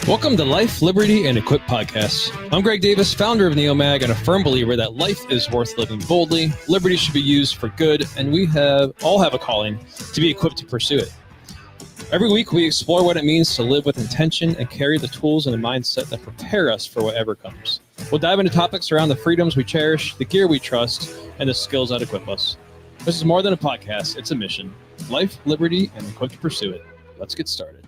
Welcome to Life, Liberty, and Equip Podcast. I'm Greg Davis, founder of NeoMag, and a firm believer that life is worth living boldly, liberty should be used for good, and we all have a calling to be equipped to pursue it. Every week, we explore what it means to live with intention and carry the tools and the mindset that prepare us for whatever comes. We'll dive into topics around the freedoms we cherish, the gear we trust, and the skills that equip us. This is more than a podcast, it's a mission. Life, liberty, and equipped to pursue it. Let's get started.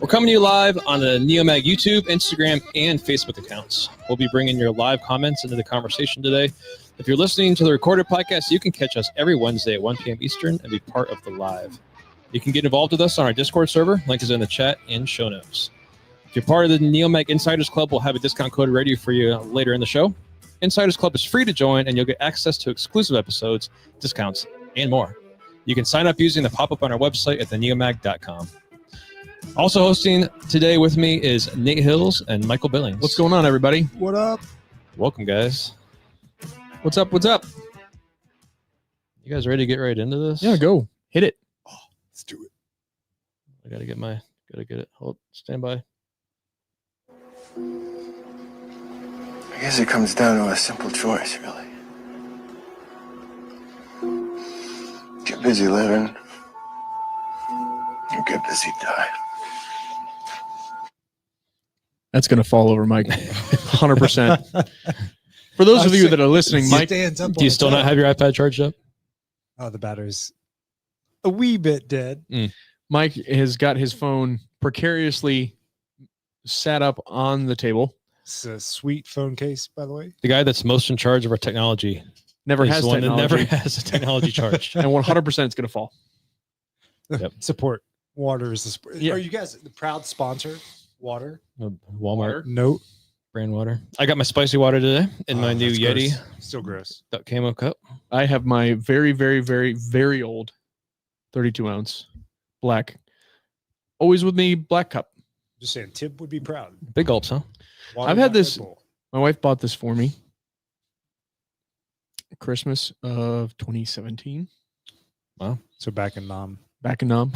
We're coming to you live on the NeoMag YouTube, Instagram, and Facebook accounts. We'll be bringing your live comments into the conversation today. If you're listening to the recorded podcast, you can catch us every Wednesday at 1 p.m. Eastern and be part of the live. You can get involved with us on our Discord server. Link is in the chat and show notes. If you're part of the NeoMag Insiders Club, we'll have a discount code ready for you later in the show. Insiders Club is free to join, and you'll get access to exclusive episodes, discounts, and more. You can sign up using the pop-up on our website at theneomag.com. Also hosting today with me is Nate Hills and Michael Billings. What's going on, everybody? What up? Welcome, guys. What's up? What's up? You guys ready to get right into this? Yeah, go. Hit it. Oh, let's do it. I gotta get it. Hold, stand by. I guess it comes down to a simple choice, really. Get busy living, or get busy dying. That's going to fall over, Mike. 100%. For those of you that are listening, Mike, do you still not have your iPad charged up? Oh, the battery's a wee bit dead. Mike has got his phone precariously sat up on the table. It's a sweet phone case, by the way. The guy that's most in charge of our technology Never is has the one that technology. never has a technology charged. And 100% it's going to fall. Yep. Support. Water is the Yeah. Are you guys the proud sponsor? Water? Walmart Note. brand water. I got my spicy water today in my new That's Yeti gross. Still gross. Duck Camo cup. I have my very, very, very, very old 32 ounce black. Always with me, black cup. Just saying, Tib would be proud. Big gulps, huh? Water, I've had not Red this- Bull. My wife bought this for me. Christmas of 2017. So back in Nam. Back in Nam,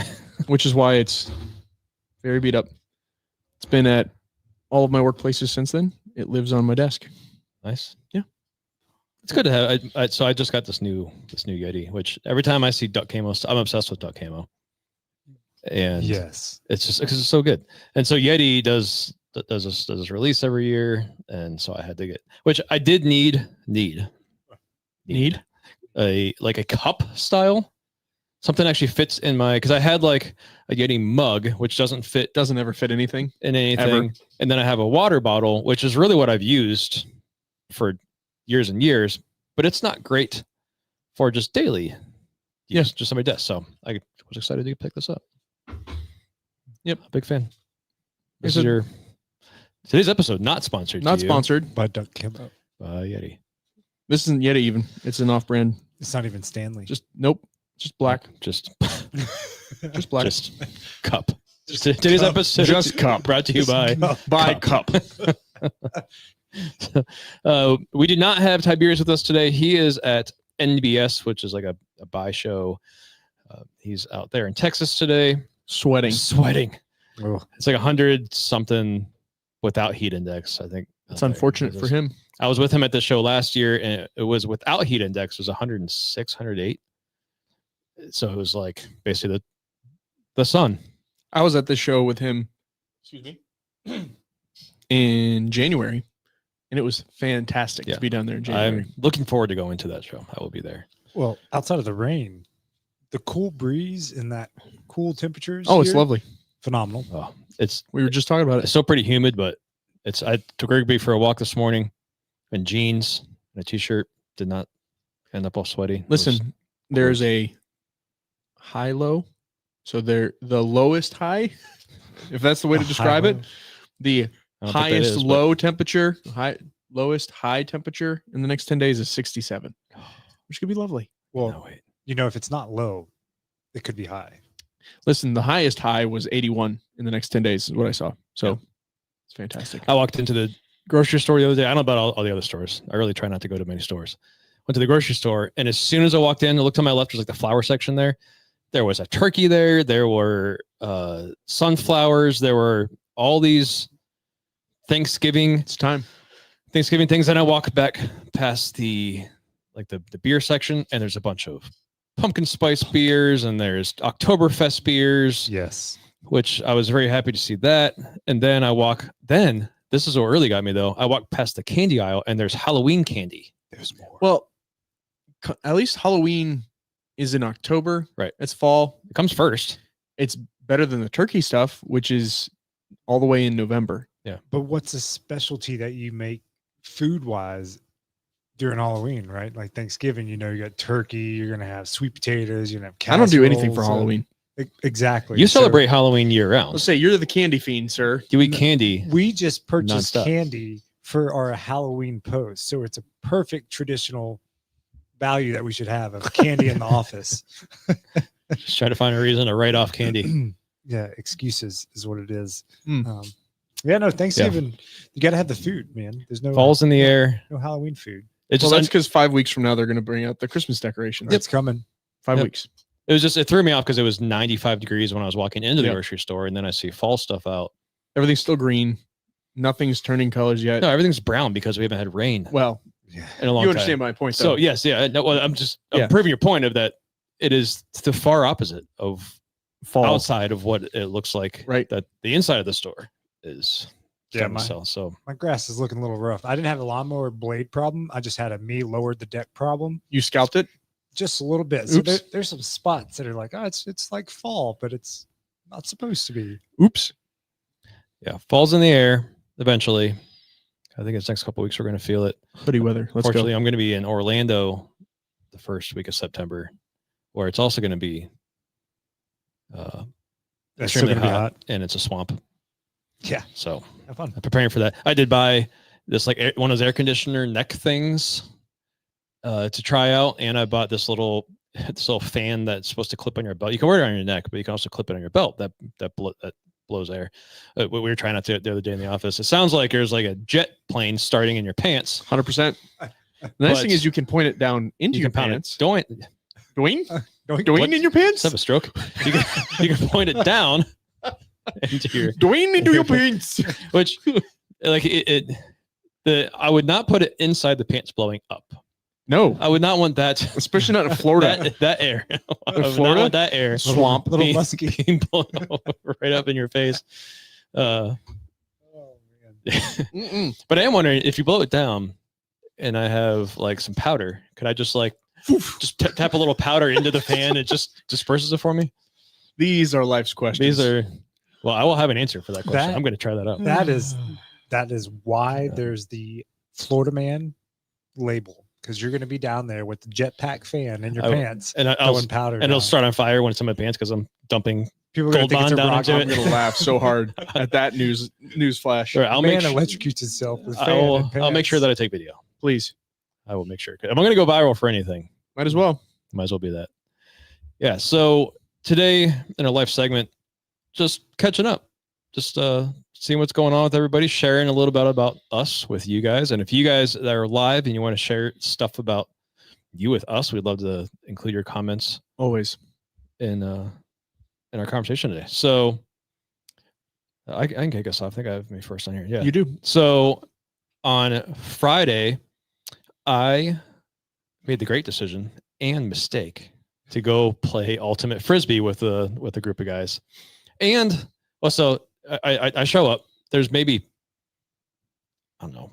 which is why it's very beat up. It's been at all of my workplaces since then. It lives on my desk. Nice. Yeah. It's good to have. So I just got this new Yeti, which every time I see duck camo, I'm obsessed with duck camo. And Yes. it's just because it's so good. And so Yeti does this release every year, and so I had to get, which I did need a cup style. Something actually fits in my, because I had like a Yeti mug, which doesn't Ever fit anything. in anything. Ever. And then I have a water bottle, which is really what I've used for years and years, but it's not great for just daily use, just on my desk. So I was excited to pick this up. Yep, big fan. This is today's episode, not sponsored. Not to you sponsored. By Duck Camo. by Yeti. This isn't Yeti even. It's an off-brand. It's not even Stanley. Just nope. Just black. Just Just black. just cup. Today's cup. episode Just cup. brought to you by By cup. we did not have Tiberius with us today. He is at NBS, which is like a buy show. He's out there in Texas today. Sweating. Oh, It's like 100 something without heat index, I think. It's unfortunate for him. I was with him at the show last year, and it was without heat index. It was 106, 108. So it was like basically the sun. I was at the show with him. Excuse me. In January, and it was fantastic to be down there in January. I'm looking forward to going to that show. I will be there. well, outside of the rain, the cool breeze and that cool temperatures. Oh, it's here, lovely. Phenomenal. Oh, We were just talking about it's it. still pretty humid, but I took Rigby for a walk this morning in jeans and a t-shirt. Did not end up all sweaty. It was- Listen, there's a high-low. So the lowest high, if that's the way to A describe it, high-low. the I don't think that highest is, but- low temperature, lowest high temperature in the next 10 days is 67, which could be lovely. Well, No, wait. if it's not low, it could be high. Listen, the highest high was 81 in the next 10 days is what I saw. So it's fantastic. I walked into the grocery store the other day. I don't know about all the other stores. I really try not to go to many stores. Went to the grocery store, and as soon as I walked in, I looked on my left, there's like the flower section there. there was a turkey there. There were sunflowers. There were all these Thanksgiving things. And I walk back past the beer section, and there's a bunch of pumpkin spice beers, and there's Oktoberfest beers. Yes. Which I was very happy to see that. And then this is what really got me though. I walked past the candy aisle, and there's Halloween candy. There's more. Well, at least Halloween is in October. Right. It's fall. It comes first. It's better than the turkey stuff, which is all the way in November. Yeah. But what's a specialty that you make food-wise during Halloween, right? Like Thanksgiving, you got turkey, you're going to have sweet potatoes, you're going to have I don't do anything for Halloween. Exactly. You celebrate Halloween year round. Let's say you're the candy fiend, sir. You eat candy. We just purchased nonstop. candy for our Halloween post. So it's a perfect traditional value that we should have of candy in the office. Just try to find a reason to write off candy. Yeah, excuses is what it is. No, Thanksgiving, you got to have the food, man. There's no Falls in the air. no Halloween food. It's Well, just that's because 5 weeks from now they're going to bring out the Christmas decorations. It's coming. 5 Yep. weeks. it threw me off because it was 95 degrees when I was walking into the grocery store, and then I see fall stuff out. Everything's still green. Nothing's turning colors yet. No, everything's brown because we haven't had rain Well, in a long you time. understand my point, though. So yes, yeah. No, well, I'm proving your point of that. It is the far opposite of fall. outside of what it looks like. Right. That the inside of the store is Yeah, starting to sell. So my grass is looking a little rough. I didn't have a lawnmower blade problem. I just had a me lowered the deck problem. You scalped it? Just a little bit. So there's some spots that are like, oh, it's like fall, but it's not supposed to be. Oops. yeah, falls in the air eventually. I think it's next couple of weeks we're going to feel it. Hoodie weather. Let's Fortunately, go. I'm going to be in Orlando the first week of September, where it's also going to be That's still extremely going to be hot, hot. and it's a swamp. Yeah. So Have fun. I'm preparing for that. I did buy this one of those air conditioner neck things to try out, and I bought this little fan that's supposed to clip on your belt. You can wear it on your neck, but you can also clip it on your belt. That blows air. We were trying out the other day in the office. It sounds like there's like a jet plane starting in your pants. 100%. The nice thing is you can point it down into your pants. Doing Dwayne in your pants? have a stroke. You can point it down into your Dwayne into your pants. which like I would not put it inside the pants blowing up. No, I would not want that, especially not in Florida. that air. I would not Florida? want that air Swamp. Little being- musky. being blown right up in your face. Oh, man. Mm-mm. But I am wondering if you blow it down and I have like some powder, could I just like tap a little powder into the fan? It just disperses it for me. These are life's questions. Well, I will have an answer for that question. I'm going to try that out. That is why there's the Florida Man label, because you're going to be down there with the jetpack fan in your pants and throwing powder. and it'll down. start on fire when it's in my pants because I'm dumping. People are going Gold to think it's a Bond down rock. into I'm going to laugh so hard at that news flash. Sure, I'll Man make electrocutes himself with fan I'll and make pants. sure that I take video. Please. I will make sure. If I'm going to go viral for anything, Might as well. might as well be that. Yeah. So today in our live segment, just catching up, just seeing what's going on with everybody, sharing a little bit about us with you guys. And if you guys that are live and you want to share stuff about you with us, we'd love to include your comments Always. in our conversation today. So I can kick us off. I think I have me first on here. Yeah. You do. So on Friday, I made the great decision and mistake to go play ultimate Frisbee with a group of guys. And also I show up, there's maybe, I don't know,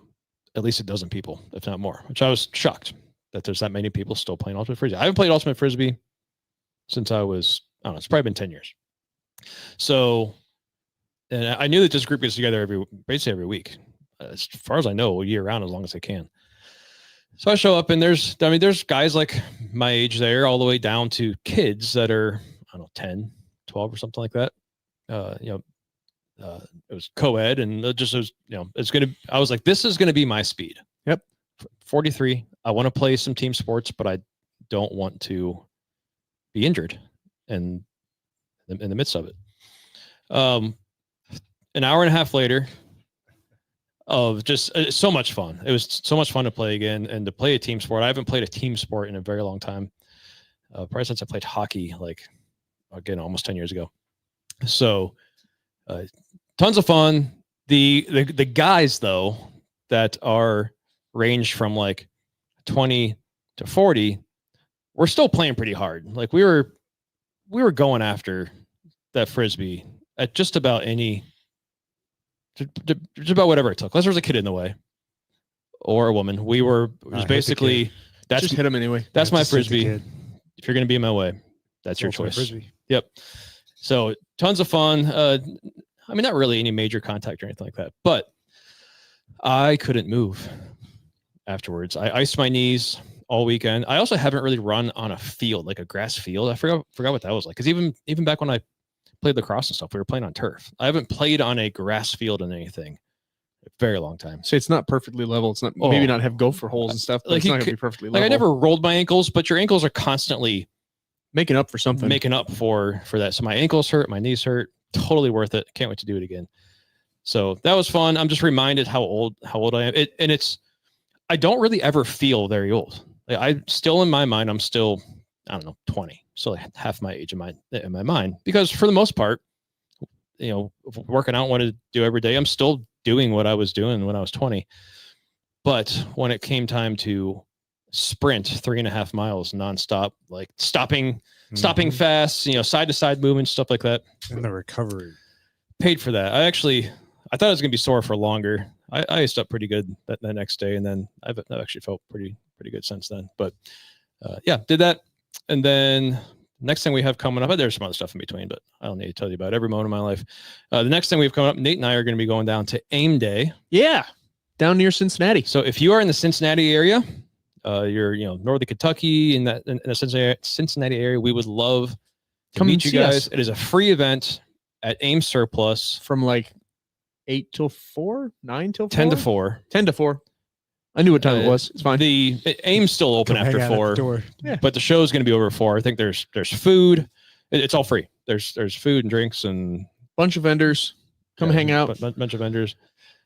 at least a dozen people, if not more, which I was shocked that there's that many people still playing ultimate Frisbee. I haven't played ultimate Frisbee since I was, I don't know, it's probably been 10 years. So, and I knew that this group gets together basically every week, as far as I know, year round, as long as they can. So I show up and there's guys like my age there, all the way down to kids that are, I don't know, 10, 12 or something like that. It was co-ed and it was, I was like, this is going to be my speed. Yep. 43. I want to play some team sports, but I don't want to be injured in the midst of it. An hour and a half later of just so much fun. It was so much fun to play again and to play a team sport. I haven't played a team sport in a very long time. Probably since I played hockey like again, almost 10 years ago. So tons of fun. The guys, though, that are ranged from like 20 to 40, we're still playing pretty hard. Like we were going after that Frisbee at just about just about whatever it took. Unless there was a kid in the way or a woman. We were just basically, that's just hit him anyway. That's my Frisbee. If you're going to be in my way, that's your choice. Frisbee. Yep. So tons of fun. I mean, not really any major contact or anything like that, but I couldn't move afterwards. I iced my knees all weekend. I also haven't really run on a field, like a grass field. I forgot what that was like. Because even back when I played lacrosse and stuff, we were playing on turf. I haven't played on a grass field in anything a very long time. So it's not perfectly level. It's not maybe not have gopher holes and stuff, but like it's not gonna be perfectly level. Like I never rolled my ankles, but your ankles are constantly making up for something. Making up for that. So my ankles hurt, my knees hurt. Totally worth it. Can't wait to do it again. So that was fun. I'm just reminded how old I am. I don't really ever feel very old. Like I still in my mind, I'm still, I don't know, 20. So like half my age in my mind, because for the most part, working out, what I do every day, I'm still doing what I was doing when I was 20. But when it came time to sprint 3.5 miles nonstop, like stopping fast, side to side movement, stuff like that. And the recovery. Paid for that. I thought I was going to be sore for longer. I iced up pretty good that next day, and then I've actually felt pretty good since then. But did that. And then next thing we have coming up, there's some other stuff in between, but I don't need to tell you about every moment of my life. The next thing we have coming up, Nate and I are going to be going down to AIM Day. Yeah, down near Cincinnati. So if you are in the Cincinnati area, you're northern Kentucky in the Cincinnati area, we would love to meet you guys. It is a free event at AIM Surplus from like 8 till 4, 9 till 4? 10 to 4. 10 to 4. I knew what time it was. It's fine. The AIM's still open after 4, but the show's going to be over 4. I think there's food. It's all free. There's food and drinks and bunch of vendors. Come hang out. Bunch of vendors.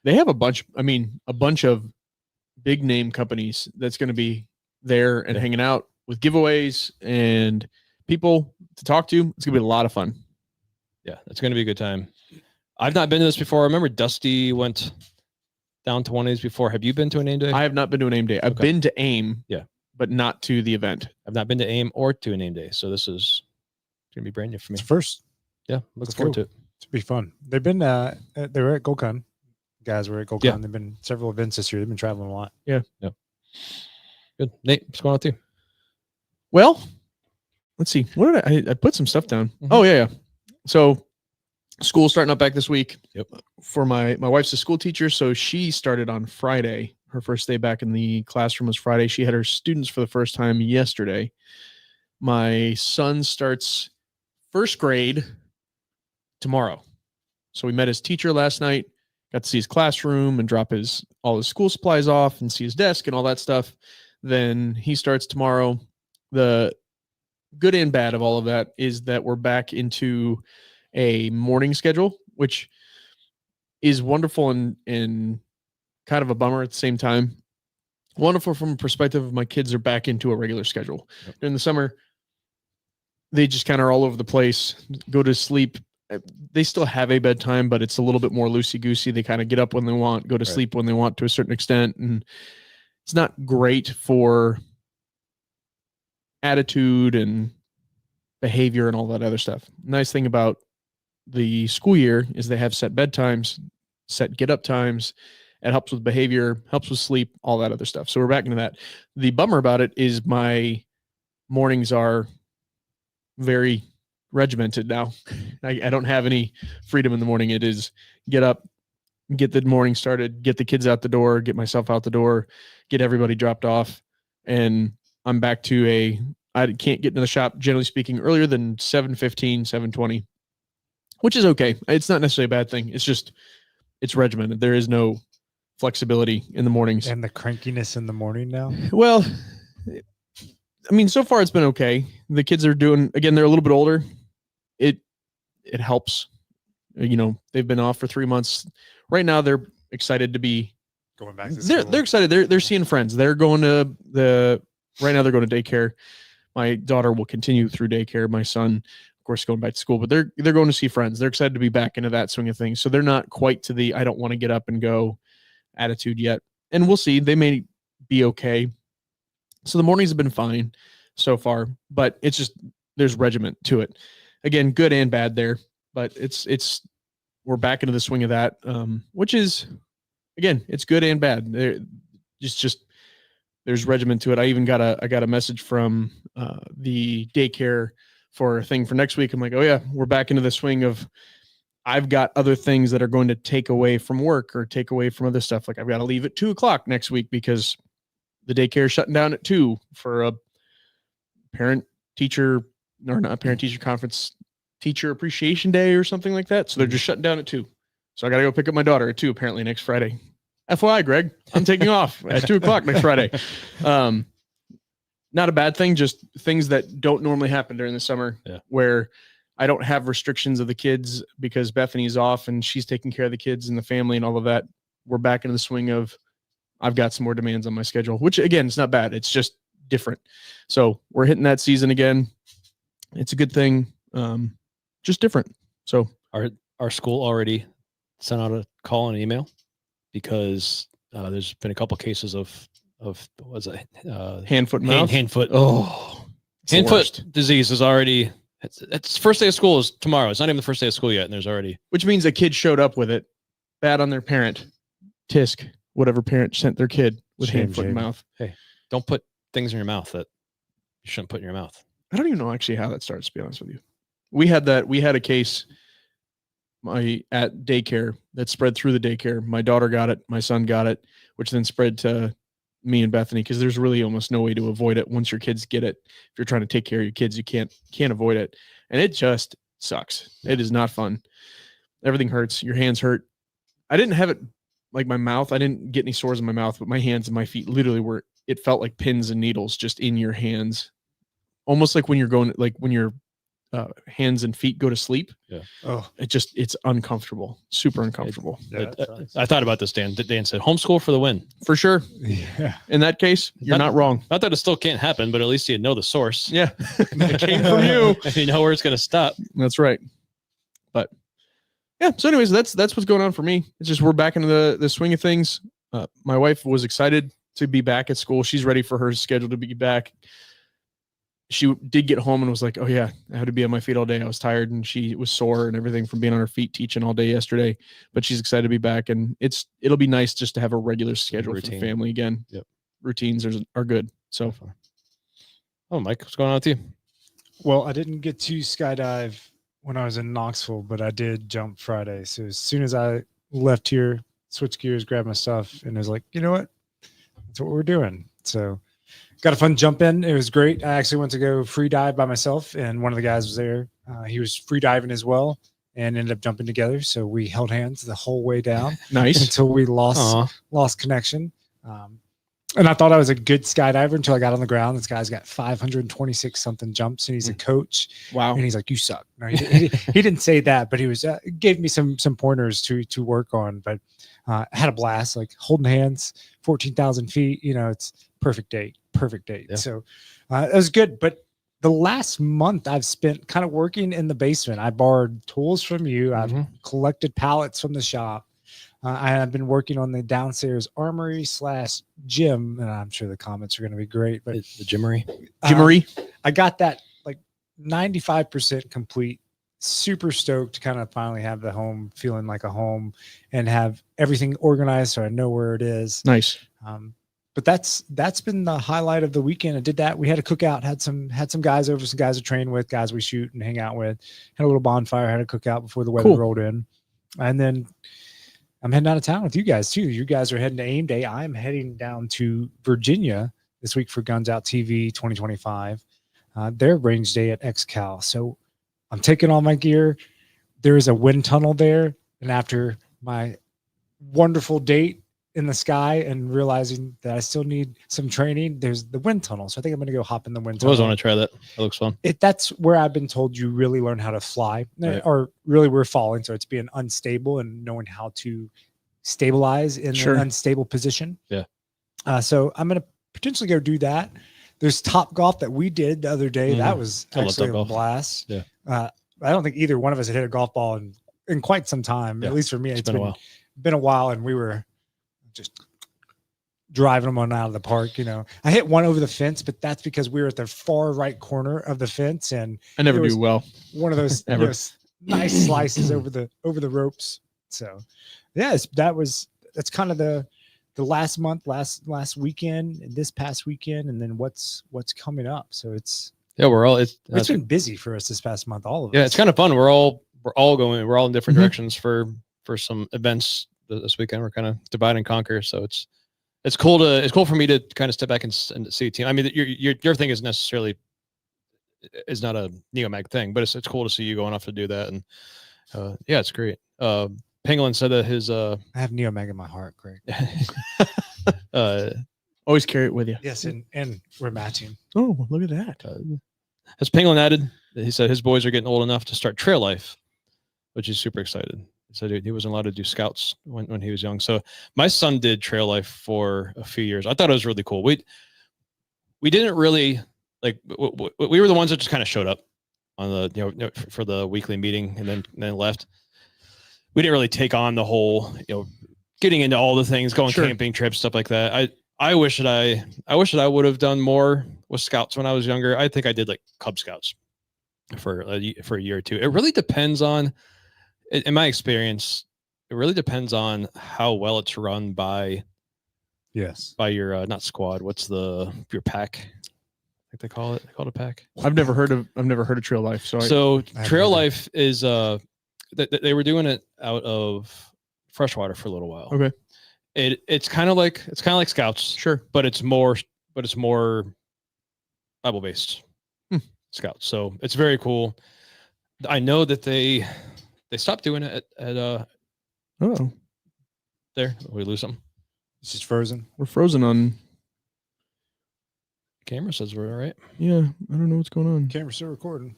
They have a bunch of big name companies that's going to be there and hanging out with giveaways and people to talk to. It's going to be a lot of fun. Yeah, it's going to be a good time. I've not been to this before. I remember Dusty went down to one of these before. Have you been to an AIM Day? I have not been to an AIM Day. I've been to AIM, but not to the event. I've not been to AIM or to an AIM Day, so this is going to be brand new for me. It's first. Yeah, looking forward to it. It's be fun. They've been they were at GoCon. Guys were at GoCon. Yeah. They've been several events this year. They've been traveling a lot. Yeah. Good. Nate, what's going on with you? Well, let's see. What did I put some stuff down? Mm-hmm. Oh yeah. So school starting up back this week. Yep. For my wife's a school teacher, so she started on Friday. Her first day back in the classroom was Friday. She had her students for the first time yesterday. My son starts first grade tomorrow. So we met his teacher last night, got to see his classroom and drop all his school supplies off and see his desk and all that stuff. Then he starts tomorrow. The good and bad of all of that is that we're back into a morning schedule, which is wonderful and kind of a bummer at the same time. Wonderful from a perspective of my kids are back into a regular schedule. Yep. During the summer, they just kind of are all over the place, go to sleep. They still have a bedtime, but it's a little bit more loosey-goosey. They kind of get up when they want, go to sleep when they want to a certain extent. And it's not great for attitude and behavior and all that other stuff. Nice thing about the school year is they have set bedtimes, set get up times. It helps with behavior, helps with sleep, all that other stuff. So we're back into that. The bummer about it is my mornings are very regimented now. I don't have any freedom in the morning. It is get up, get the morning started, get the kids out the door, get myself out the door, get everybody dropped off. And I'm back to I can't get into the shop, generally speaking, earlier than 7:15, 7:20, which is okay. It's not necessarily a bad thing. It's just, it's regimented. There is no flexibility in the mornings. And the crankiness in the morning now? Well, I mean, so far it's been okay. The kids are doing, again, they're a little bit older. It helps. They've been off for 3 months. Right now they're excited to be going back to school. They're excited. They're seeing friends. They're going to right now they're going to daycare. My daughter will continue through daycare. My son, of course, going back to school, but they're going to see friends. They're excited to be back into that swing of things. So they're not quite to the I don't want to get up and go attitude yet. And we'll see. They may be okay. So the mornings have been fine so far, but it's just there's regiment to it. Again, good and bad there, but we're back into the swing of that, which is, again, it's good and bad. There's regiment to it. I even got a message from the daycare for a thing for next week. I'm like, oh yeah, we're back into the swing of I've got other things that are going to take away from work or take away from other stuff. Like I've got to leave at 2:00 next week because the daycare is shutting down at 2 for a parent teacher conference, teacher appreciation day or something like that. So they're just shutting down at 2. So I got to go pick up my daughter at 2 apparently next Friday. FYI, Greg, I'm taking off at 2:00 next Friday. Not a bad thing, just things that don't normally happen during the summer where I don't have restrictions of the kids because Bethany's off and she's taking care of the kids and the family and all of that. We're back into the swing of I've got some more demands on my schedule, which again, it's not bad. It's just different. So we're hitting that season again. It's a good thing. Just different. So our school already sent out a call and an email because there's been a couple cases of what was it? Hand, foot, mouth. Hand, foot. Oh, hand, foot disease is already. It's first day of school is tomorrow. It's not even the first day of school yet, and there's already. Which means a kid showed up with it. Bad on their parent. Tisk, whatever parent sent their kid with hand, foot, and mouth. Hey, don't put things in your mouth that you shouldn't put in your mouth. I don't even know actually how that starts, to be honest with you. We had a case at daycare that spread through the daycare. My daughter got it. My son got it, which then spread to me and Bethany because there's really almost no way to avoid it. Once your kids get it, if you're trying to take care of your kids, you can't avoid it. And it just sucks. It is not fun. Everything hurts. Your hands hurt. I didn't have it like my mouth. I didn't get any sores in my mouth, but my hands and my feet literally it felt like pins and needles just in your hands. Almost like when your hands and feet go to sleep. Yeah. Oh, it's uncomfortable. Super uncomfortable. I thought about this, Dan. Dan said homeschool for the win. For sure. Yeah. In that case, you're not wrong. Not that it still can't happen, but at least you know the source. Yeah. It came from you. And you know where it's going to stop. That's right. But yeah. So anyways, that's what's going on for me. It's just, we're back into the swing of things. My wife was excited to be back at school. She's ready for her schedule to be back. She did get home and was like, oh yeah, I had to be on my feet all day. I was tired and she was sore and everything from being on her feet teaching all day yesterday, but she's excited to be back. And it'll be nice just to have a regular schedule for the family again. Yep. Routines are good. So, oh, Mike, what's going on with you? Well, I didn't get to skydive when I was in Knoxville, but I did jump Friday. So as soon as I left here, switched gears, grabbed my stuff, and was like, you know what? That's what we're doing. So got a fun jump in. It was great. I actually went to go free dive by myself, and one of the guys was there. He was free diving as well, and ended up jumping together. So we held hands the whole way down. Nice. Until we lost connection. And I thought I was a good skydiver until I got on the ground. This guy's got 526 something jumps, and he's a coach. Wow. And he's like, "You suck." No, he didn't say that, but he was gave me some pointers to work on. But had a blast, like holding hands, 14,000 feet. You know, it's perfect date. Yeah. So it was good. But the last month I've spent kind of working in the basement. I borrowed tools from you. I've collected pallets from the shop. I've been working on the downstairs armory / gym, and I'm sure the comments are going to be great. But the gymmery, I got that like 95% complete. Super stoked to kind of finally have the home feeling like a home and have everything organized so I know where it is. Nice. But that's been the highlight of the weekend. I did that. We had a cookout, had some guys over, some guys to train with, guys we shoot and hang out with. Had a little bonfire, had a cookout before the weather rolled in, and then I'm heading out of town with you guys too. You guys are heading to AIM Day. I'm heading down to Virginia this week for GunsOut TV 2025. Their range day at XCal. So I'm taking all my gear. There is a wind tunnel there. And after my wonderful date in the sky and realizing that I still need some training, there's the wind tunnel. So I think I'm going to go hop in the wind tunnel. I always want to try that. That looks fun. That's where I've been told you really learn how to fly, or really we're falling. So it's being unstable and knowing how to stabilize in an unstable position. Yeah. So I'm going to potentially go do that. There's Top Golf that we did the other day. That was actually a blast. Yeah. I don't think either one of us had hit a golf ball in quite some time. Yeah, At least for me, it's been a while. Been a while, and we were just driving them on out of the park. I hit one over the fence, but that's because we were at the far right corner of the fence, and I never do well. One of those Ever. Nice slices over the ropes. So, yes, that's kind of the last month, last weekend, and this past weekend, and then what's coming up. So it's been busy for us this past month. All of us. Yeah, it's kind of fun. We're all in different directions for some events this weekend. We're kind of divide and conquer. So it's cool for me to kind of step back and see a team. I mean, your thing is not a Neomag thing, but it's cool to see you going off to do that. And yeah, it's great. Penguin said that his I have Neomag in my heart, Greg. Always carry it with you. Yes, and we're matching. Oh, look at that. As Penguin added, he said his boys are getting old enough to start trail life, which he's super excited. He said he wasn't allowed to do scouts when he was young. So my son did trail life for a few years. I thought it was really cool. We didn't really we were the ones that just kind of showed up on the for the weekly meeting and then left. We didn't really take on the whole getting into all the things, going camping trips, stuff like that. I wish that I would have done more with scouts when I was younger. I think I did like Cub Scouts for a year or two. It really depends on, in my experience, it really depends on how well it's run by your not squad. What's your pack? I think they call it a pack. I've never heard of Trail Life. So Trail Life is they were doing it out of freshwater for a little while. Okay. It's kind of like Scouts, sure, but it's more Bible based Scouts. So it's very cool. I know that they stopped doing it at there. We lose them. It's just frozen. We're frozen on camera. Says we're all right. Yeah, I don't know what's going on. Camera's still recording.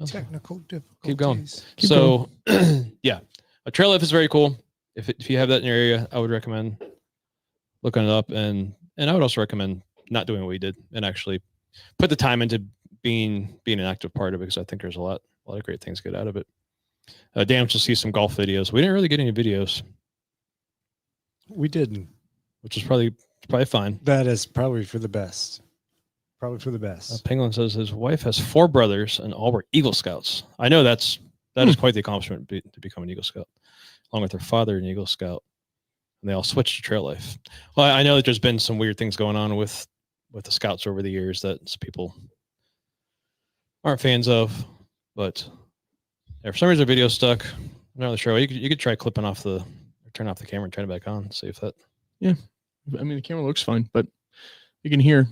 Technical difficulties. Keep going. Yeah, a trail life is very cool. If you have that in your area, I would recommend looking it up, and I would also recommend not doing what we did and actually put the time into being an active part of it, because I think there's a lot of great things get out of it. Dan to see some golf videos. We didn't really get any videos. We didn't, which is probably fine. That is probably for the best. Penguin says his wife has 4 brothers and all were Eagle Scouts. I know that is quite the accomplishment to become an Eagle Scout, along with their father, an Eagle Scout, and they all switched to trail life. Well, I know that there's been some weird things going on with the Scouts over the years that some people aren't fans of, but for some reason the video's stuck. I'm not really sure. You could try turn off the camera and turn it back on, see if that. Yeah, I mean the camera looks fine, but you can hear.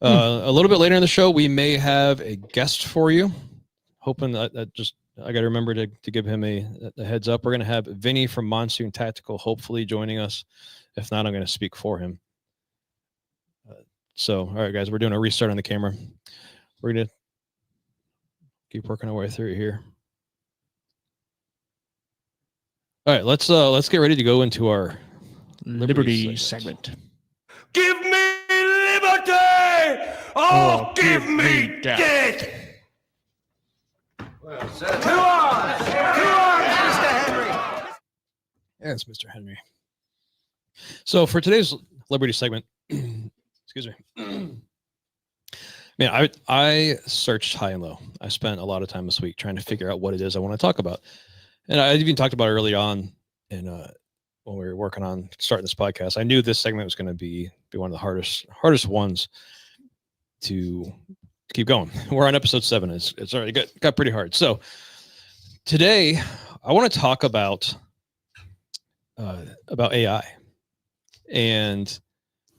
A little bit later in the show, we may have a guest for you. Hoping that I got to remember to give him a heads up. We're going to have Vinny from Monsoon Tactical hopefully joining us. If not, I'm going to speak for him. So, all right, guys, we're doing a restart on the camera. We're going to keep working our way through here. All right, let's get ready to go into our Liberty segment. Give me liberty! Oh, give me death! Well, come on, Mr. Henry. Yes, Mr. Henry. So for today's Liberty segment, excuse me. Man, I searched high and low. I spent a lot of time this week trying to figure out what it is I want to talk about. And I even talked about it early on when we were working on starting this podcast. I knew this segment was going to be one of the hardest ones to keep going. We're on episode 7. It's already got pretty hard. So today I want to talk about AI and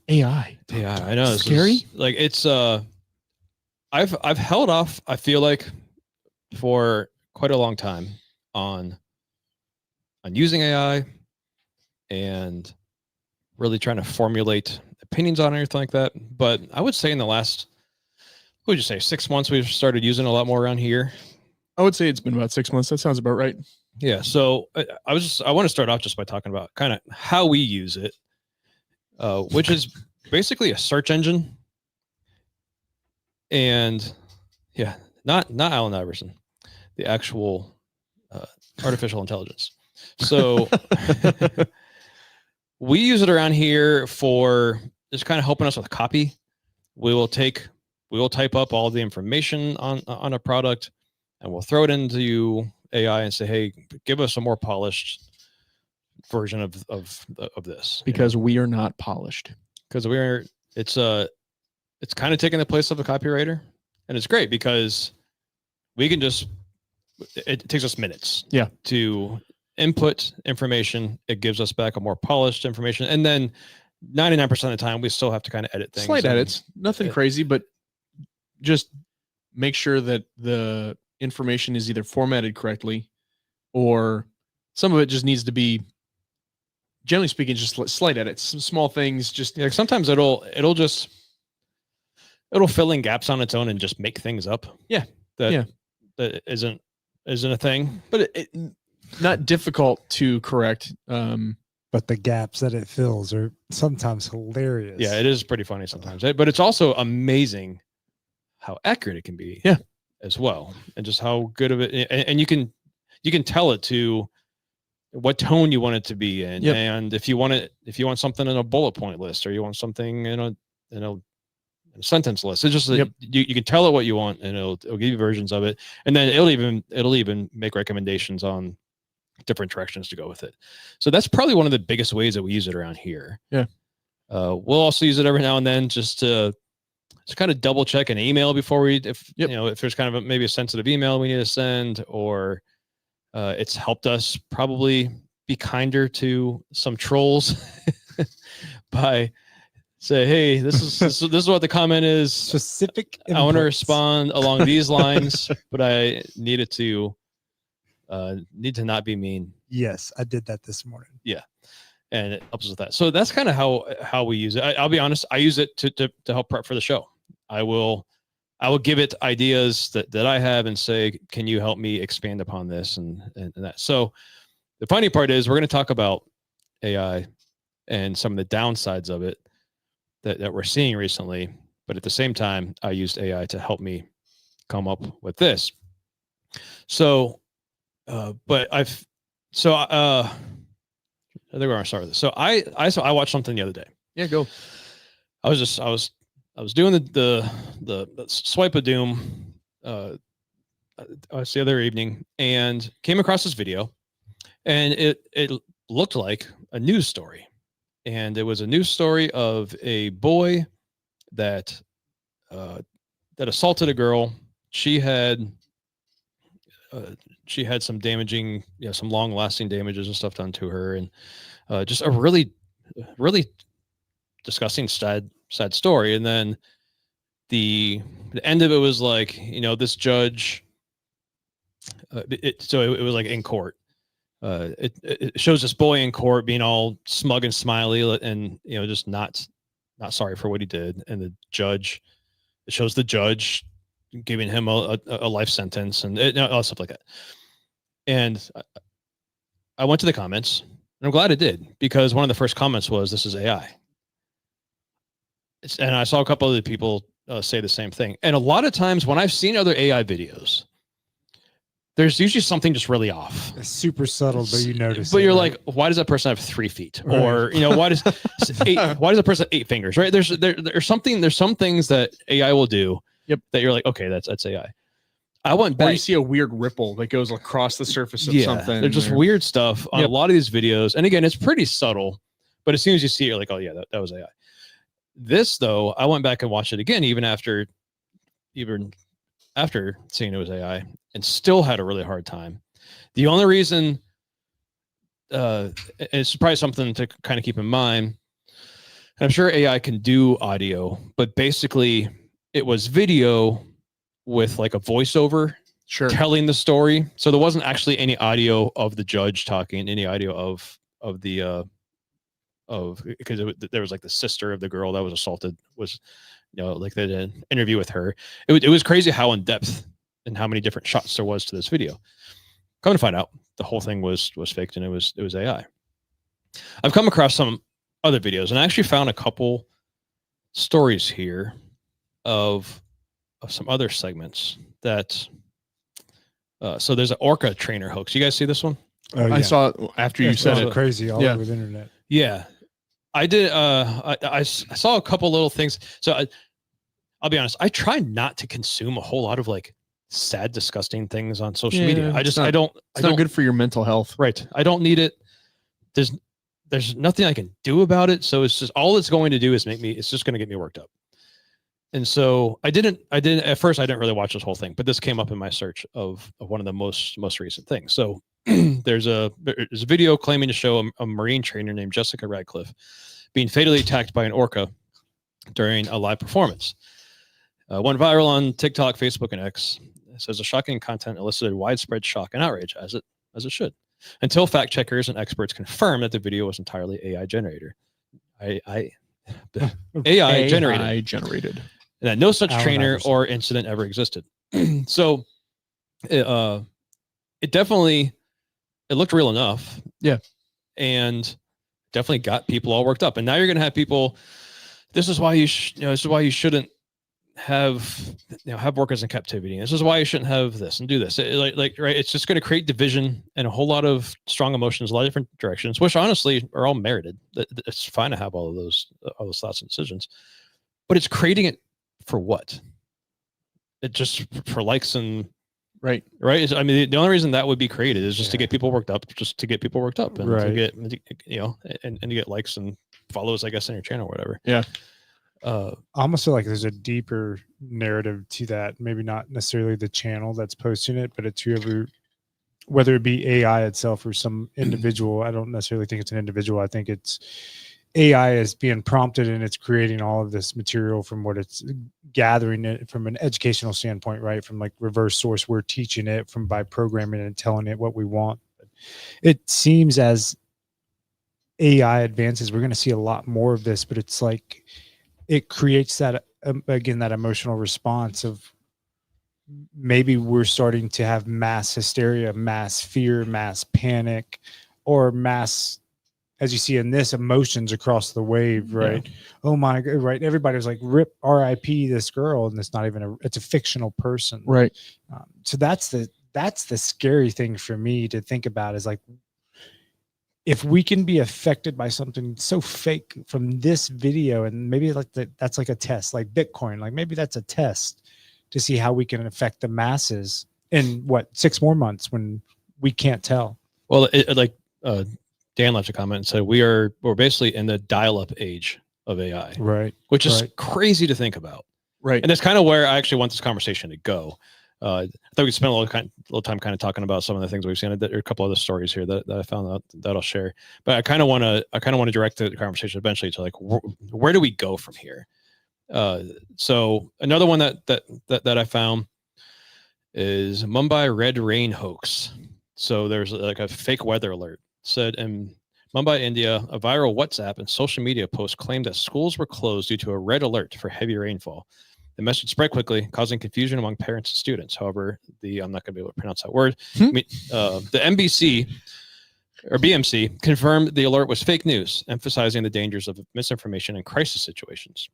AI. I know it's scary. It's I've held off, I feel like, for quite a long time on using AI and really trying to formulate opinions on anything like that. But I would say in the last, what would you say, 6 months, we've started using it a lot more around here. I would say it's been about 6 months. That sounds about right. Yeah. So I want to start off just by talking about kind of how we use it, which is basically a search engine. And yeah, not Allen Iverson, the actual artificial intelligence. So we use it around here for just kind of helping us with copy. We will type up all the information on a product, and we'll throw it into AI and say, hey, give us a more polished version of this. Because we are not polished. Because it's kind of taking the place of a copywriter, and it's great because we can it takes us minutes to input information. It gives us back a more polished information, and then 99% of the time we still have to kind of edit things. Slight edits, nothing crazy, but just make sure that the information is either formatted correctly, or some of it just needs to be, generally speaking, just slight edits, some small things. Just sometimes it'll fill in gaps on its own and just make things up. That isn't a thing, but it not difficult to correct. But the gaps that it fills are sometimes hilarious. Yeah, it is pretty funny sometimes, but it's also amazing how accurate it can be. As well, and just how good of it, and you can tell it to what tone you want it to be in, and if you want something in a bullet point list, or you want something in a sentence list. It's just you can tell it what you want, and it'll give you versions of it, and then it'll even make recommendations on different directions to go with it. So that's probably one of the biggest ways that we use it around here. We'll also use it every now and then just to kind of double check an email before if there's kind of maybe a sensitive email we need to send, or it's helped us probably be kinder to some trolls by say, hey, this is what the comment is. Specific. I want to respond along these lines, but I need to not be mean. Yes, I did that this morning. Yeah. And it helps us with that. So that's kind of how we use it. I'll be honest. I use it to help prep for the show. I will give it ideas that I have and say, can you help me expand upon this and that? So the funny part is we're going to talk about AI and some of the downsides of it that we're seeing recently. But at the same time, I used AI to help me come up with this. So, I think we're going to start with this. So I watched something the other day. Yeah, go. I was doing the swipe of doom the other evening, and came across this video, and it looked like a news story, and it was a news story of a boy that assaulted a girl. She had some damaging, some long-lasting damages and stuff done to her, and just a really, really disgusting, sad story. And then the end of it was like, this judge. It was like in court. It shows this boy in court being all smug and smiley, and just not sorry for what he did. And it shows the judge giving him a life sentence and all stuff like that. And I went to the comments, and I'm glad I did, because one of the first comments was, "This is AI." And I saw a couple other people say the same thing. And a lot of times when I've seen other AI videos, there's usually something just really off. It's super subtle, but you notice. But you're like, why does that person have 3 feet? Right. Or why does a person have 8 fingers? Right? There's some things that AI will do. That you're like, okay, that's AI. I went back. Or you see a weird ripple that goes across the surface of something. There's just weird stuff on a lot of these videos. And again, it's pretty subtle, but as soon as you see it, you're like, oh yeah, that was AI. This though, I went back and watched it again, even after seeing it was AI, and still had a really hard time. The only reason, it's probably something to kind of keep in mind. I'm sure AI can do audio, but basically it was video with like a voiceover telling the story. So there wasn't actually any audio of the judge talking, any audio of because there was like the sister of the girl that was assaulted was, like they did an interview with her. It was crazy how in depth and how many different shots there was to this video. Come to find out, the whole thing was faked, and it was AI. I've come across some other videos, and I actually found a couple stories here of some other segments that. So there's an orca trainer hoax. You guys see this one? Oh, yeah. I saw it after you said it. Crazy all Yeah. over the internet. Yeah, I did. I saw a couple little things. So I'll be honest. I try not to consume a whole lot of like sad, disgusting things on social media. It's I don't. good for your mental health. Right. I don't need it. There's nothing I can do about it. So it's just all it's going to do is it's just going to get me worked up. And so I didn't at first, I didn't really watch this whole thing, but this came up in my search of one of the most recent things. So there's a video claiming to show a Marine trainer named Jessica Radcliffe being fatally attacked by an orca during a live performance. Went viral on TikTok, Facebook, and X. It says the shocking content elicited widespread shock and outrage, as it should, until fact checkers and experts confirmed that the video was entirely AI generated. AI generated. And that no such trainer or incident ever existed. So it definitely, it looked real enough. Yeah. And definitely got people all worked up. And now you're going to have people, this is why you shouldn't have orcas in captivity. This is why you shouldn't have this and do this. Right. It's just going to create division and a whole lot of strong emotions, a lot of different directions, which honestly are all merited. It's fine to have all those thoughts and decisions, but it's creating it for what? It just for likes and right. I mean, the only reason that would be created is just to get people worked up, and to get, and to get likes and follows, I guess, on your channel or whatever. Yeah. I almost feel like there's a deeper narrative to that. Maybe not necessarily the channel that's posting it, but it's whoever, whether it be AI itself or some individual. I don't necessarily think it's an individual. I think it's AI is being prompted and it's creating all of this material from what it's gathering it from an educational standpoint, right? From like reverse source, we're teaching it from by programming and telling it what we want. But it seems as AI advances, we're going to see a lot more of this, but it's like, it creates that, again, that emotional response of maybe we're starting to have mass hysteria, mass fear, mass panic, or mass, as you see in this, emotions across the wave, right? Yeah. Oh my God, right? Everybody was like, rip RIP this girl, and it's not even it's a fictional person. Right. So that's the scary thing for me to think about, is like, if we can be affected by something so fake from this video, and maybe like that's like a test, like Bitcoin, like maybe that's a test to see how we can affect the masses in 6 more months when we can't tell. Well, Dan left a comment and said we're basically in the dial-up age of AI, right? Which is crazy to think about, right? And that's kind of where I actually want this conversation to go. I thought we'd spend a little time kind of talking about some of the things we've seen. There are a couple other stories here that I found out that I'll share, but I kind of want to direct the conversation eventually to like where do we go from here? So another one that I found is Mumbai red rain hoax. So there's like a fake weather alert. Said in Mumbai, India, a viral WhatsApp and social media post claimed that schools were closed due to a red alert for heavy rainfall. The message spread quickly, causing confusion among parents and students. However, I'm not going to be able to pronounce that word. The NBC or BMC confirmed the alert was fake news, emphasizing the dangers of misinformation in crisis situations.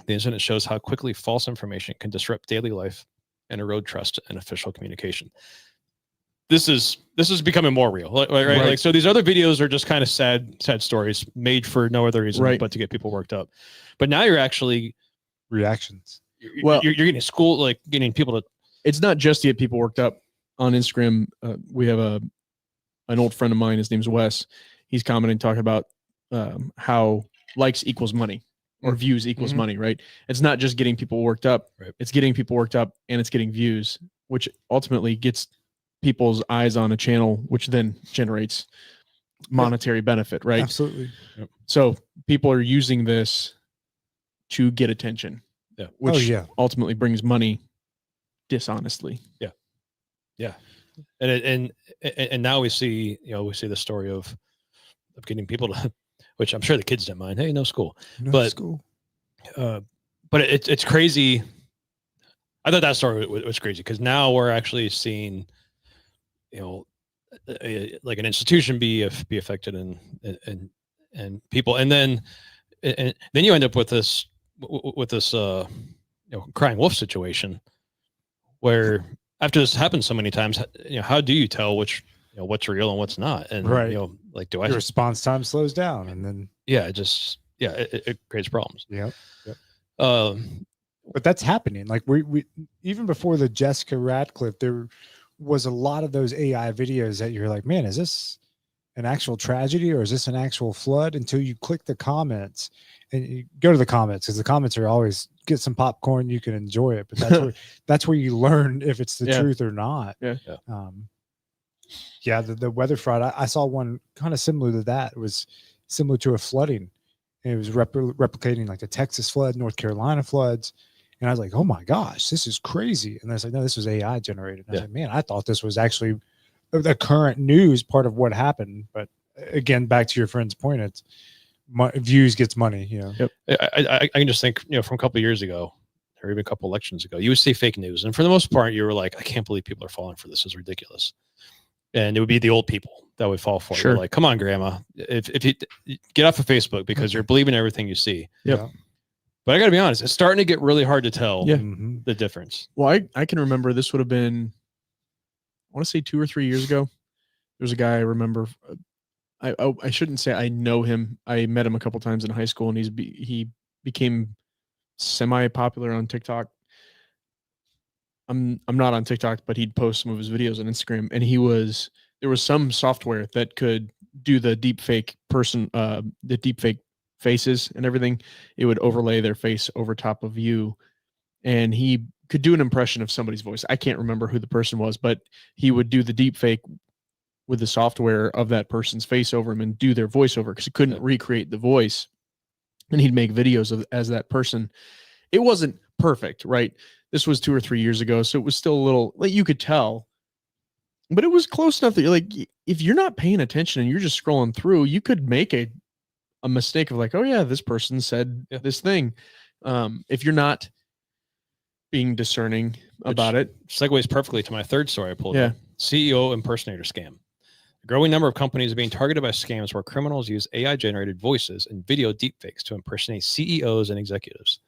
The incident shows how quickly false information can disrupt daily life and erode trust in official communication. This is becoming more real, right? Like, so these other videos are just kind of sad stories made for no other reason but to get people worked up. But now you're actually reactions. You're getting school, like getting people to. It's not just to get people worked up on Instagram. We have an old friend of mine. His name's Wes. He's commenting, talking about how likes equals money or views equals money, right? It's not just getting people worked up. Right. It's getting people worked up and it's getting views, which ultimately gets people's eyes on a channel, which then generates monetary benefit, right? Absolutely. Yep. So people are using this to get attention, which ultimately brings money dishonestly. Yeah. And now we see the story of getting people to, which I'm sure the kids didn't mind. Hey, no school, but it's crazy. I thought that story was crazy because now we're actually seeing, like an institution be affected and people, and then you end up with this crying wolf situation where after this happens so many times, how do you tell what's real and what's not? And Right. do I Your response time slows down, and then it creates problems. Yep. But that's happening. Like we even before the Jessica Radcliffe, there was a lot of those AI videos that you're like, man, is this an actual tragedy or is this an actual flood? Until you click the comments and you go to the comments, because the comments are always get some popcorn, you can enjoy it. But that's where you learn if it's the truth or not. Yeah. The weather fraud. I saw one kind of similar to that. It was similar to a flooding. And it was replicating like the Texas flood, North Carolina floods. And I was like, oh my gosh, this is crazy. And I was like, no, this was AI generated. And I was like, man, I thought this was actually the current news part of what happened. But again, back to your friend's point, it's views gets money. Yep. I can just think, from a couple of years ago, or even a couple elections ago, you would see fake news. And for the most part, you were like, I can't believe people are falling for this. This is ridiculous. And it would be the old people that would fall for it. Sure. Like, come on, grandma, if you get off of Facebook because you're believing everything you see. Yep. Yeah. But I got to be honest, it's starting to get really hard to tell the difference. Well, I can remember this would have been, I want to say 2 or 3 years ago. There's a guy I remember. I shouldn't say I know him. I met him a couple times in high school, and he became semi-popular on TikTok. I'm not on TikTok, but he'd post some of his videos on Instagram, and there was some software that could do the deep fake the deep fake faces and everything. It would overlay their face over top of you, and he could do an impression of somebody's voice. I can't remember who the person was, but he would do the deep fake with the software of that person's face over him and do their voiceover because he couldn't recreate the voice, and he'd make videos as that person. It wasn't perfect, right? This was 2 or 3 years ago, so it was still a little, like, you could tell, but it was close enough that you're like, if you're not paying attention and you're just scrolling through, you could make a mistake of like, oh yeah, this person said this thing. If you're not being discerning about it. Segues perfectly to my third story I pulled up. CEO impersonator scam. A growing number of companies are being targeted by scams where criminals use AI-generated voices and video deepfakes to impersonate CEOs and executives.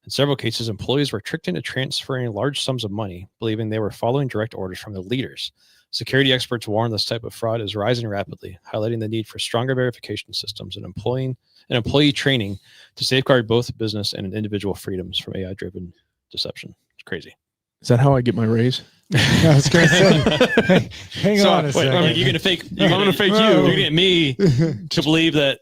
In several cases, employees were tricked into transferring large sums of money, believing they were following direct orders from their leaders. Security experts warn this type of fraud is rising rapidly, highlighting the need for stronger verification systems and employee training to safeguard both business and individual freedoms from AI-driven deception. It's crazy. Is that how I get my raise? I was going to say, hang on a second. You're going to fake you. You're going to get me to believe that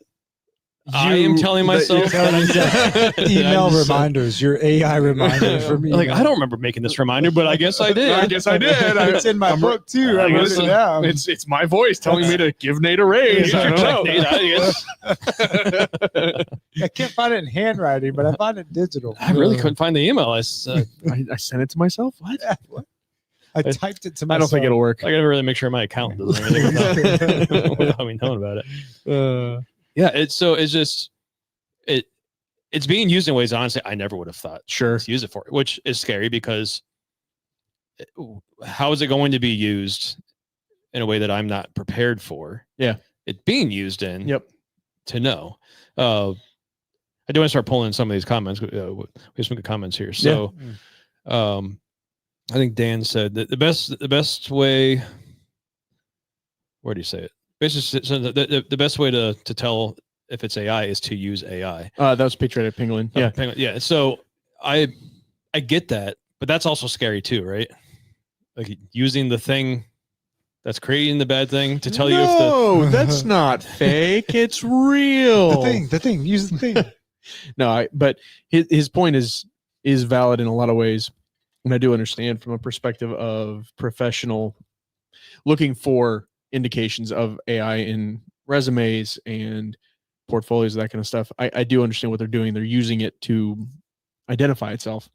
I am telling myself that email reminders, your AI reminders for me. Like, I don't remember making this reminder, but I guess I did. I guess I did. It's in my book too. I wrote it down. It's my voice telling me to give Nate a raise. I don't know. I can't find it in handwriting, but I find it digital. I really couldn't find the email. I sent it to myself. What? Yeah, what? I typed it to myself. I don't think it'll work. I gotta really make sure my account doesn't anything without me knowing about it. It's being used in ways, honestly, I never would have thought to use it for, which is scary because how is it going to be used in a way that I'm not prepared for? Yeah. It's being used in to know. I do want to start pulling in some of these comments. We have some good comments here. So, I think Dan said that the best way, where do you say it? Basically, so the best way to tell if it's AI is to use AI. That was Patriotic Penguin. Yeah. Penguin. Yeah. So I get that, but that's also scary too, right? Like using the thing that's creating the bad thing to tell you if No, that's not fake. It's real. The thing, use the thing. No, but his point is valid in a lot of ways. And I do understand from a perspective of professional looking for indications of AI in resumes and portfolios, that kind of stuff. I do understand what they're doing. They're using it to identify itself.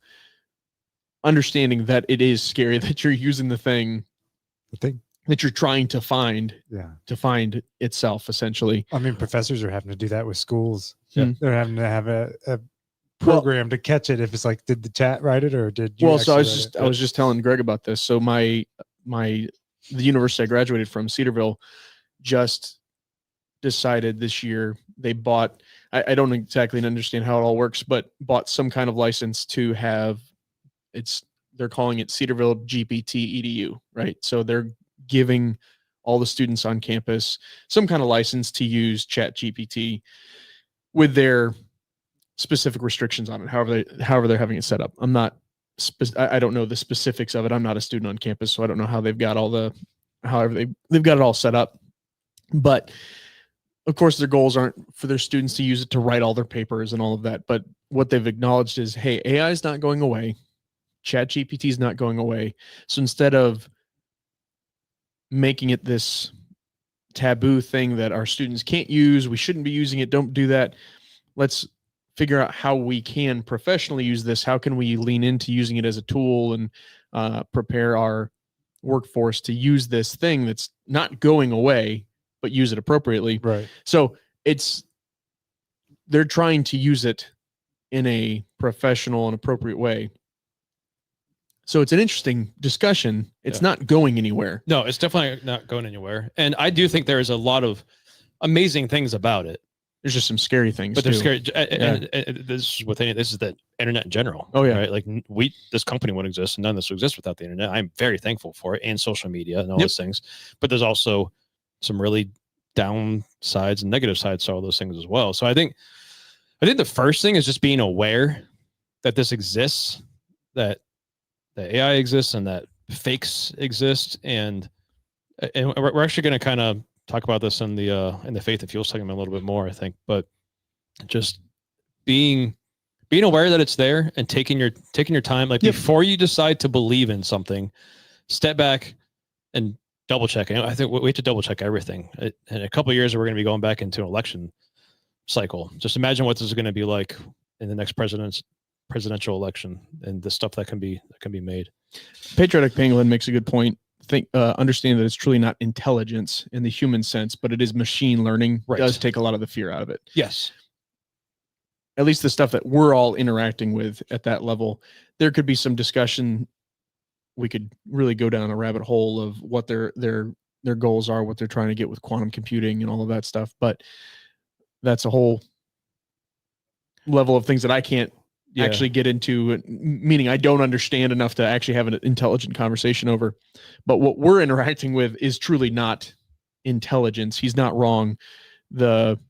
Understanding that it is scary that you're using the thing that you're trying to find itself, essentially. I mean, professors are having to do that with schools. They're having to have a program to catch it if it's like, did the chat write it or did you? So I was just telling Greg about this. So the university I graduated from, Cedarville, just decided this year they bought, I don't exactly understand how it all works, but bought some kind of license to have they're calling it Cedarville GPT EDU, right? So they're giving all the students on campus some kind of license to use Chat GPT with their specific restrictions on it, however they're having it set up. I don't know the specifics of it. I'm not a student on campus, so I don't know how they've got they've got it all set up. But of course, their goals aren't for their students to use it to write all their papers and all of that. But what they've acknowledged is, hey, AI is not going away. Chat GPT is not going away. So instead of making it this taboo thing that our students can't use, we shouldn't be using it, don't do that. Let's figure out how we can professionally use this. How can we lean into using it as a tool and prepare our workforce to use this thing that's not going away, but use it appropriately. Right. So they're trying to use it in a professional and appropriate way. So it's an interesting discussion. It's not going anywhere. No, it's definitely not going anywhere. And I do think there is a lot of amazing things about it. There's just some scary things, but too. they're scary. And this is the internet in general. Oh yeah, right? Like this company wouldn't exist, and none of this would exist without the internet. I'm very thankful for it, and social media and all those things. But there's also some really downsides and negative sides to all those things as well. So I think the first thing is just being aware that this exists, that the AI exists, and that fakes exist, and we're actually going to kind of talk about this in the Faith and Fuel segment a little bit more, I think. But just being aware that it's there and taking your time, like before you decide to believe in something, step back and double check. I think we have to double check everything. In a couple of years, we're going to be going back into an election cycle. Just imagine what this is going to be like in the next presidential election, and the stuff that can be made. Patriotic Pangolin makes a good point. Understand that it's truly not intelligence in the human sense, but it is machine learning. Right. Does take a lot of the fear out of it. Yes. At least the stuff that we're all interacting with at that level. There could be some discussion. We could really go down a rabbit hole of what their goals are, what they're trying to get with quantum computing and all of that stuff. But that's a whole level of things that I can't actually get into, meaning I don't understand enough to actually have an intelligent conversation over. But what we're interacting with is truly not intelligence. He's not wrong. What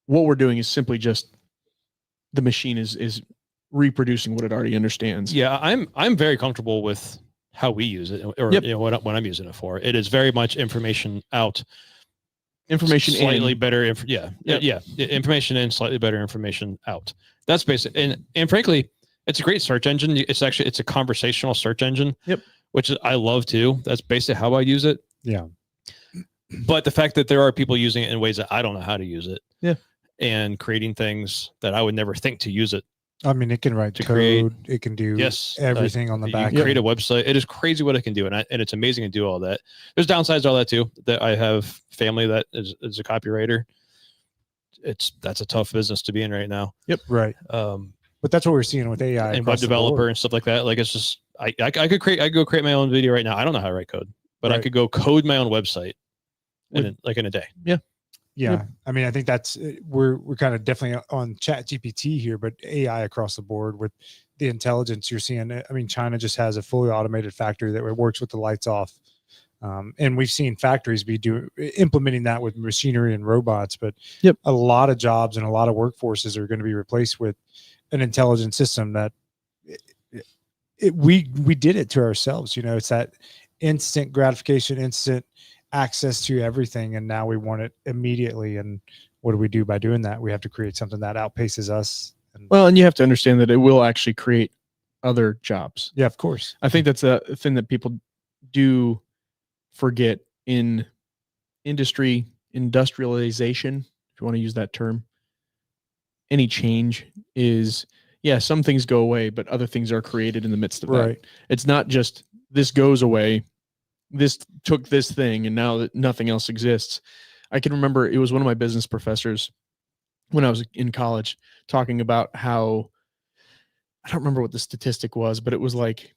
we're doing is simply just the machine is reproducing what it already understands. Yeah, I'm very comfortable with how we use it, or what I'm using it for. It is very much information out. Information slightly better information in, slightly better information out. That's basic. And frankly, it's a great search engine. It's a conversational search engine. Yep. Which I love too. That's basically how I use it. Yeah. But the fact that there are people using it in ways that I don't know how to use it. Yeah. And creating things that I would never think to use it. I mean, it can write code. It can do everything on the back. You create a website. It is crazy what it can do, and it's amazing to do all that. There's downsides to all that too. That I have family that is a copywriter. That's a tough business to be in right now. Yep. Right. But that's what we're seeing with AI and web developer and stuff like that. Like, it's just I could go create my own video right now. I don't know how to write code, but I could go code my own website in a day. Yeah. Yeah. I mean, I think that's, we're kind of definitely on Chat GPT here, but AI across the board with the intelligence you're seeing. I mean, China just has a fully automated factory that works with the lights off. And we've seen factories be implementing that with machinery and robots, but a lot of jobs and a lot of workforces are going to be replaced with an intelligent system that we did it to ourselves. You know, it's that instant gratification, instant access to everything, and now we want it immediately. And what do we do by doing that? We have to create something that outpaces us. And you have to understand that it will actually create other jobs. Yeah, of course. I think that's a thing that people do forget in industrialization, if you want to use that term. Any change is, some things go away, but other things are created in the midst of that. It's not just this goes away, this took this thing, and now that nothing else exists. I can remember it was one of my business professors when I was in college talking about how, I don't remember what the statistic was, but it was like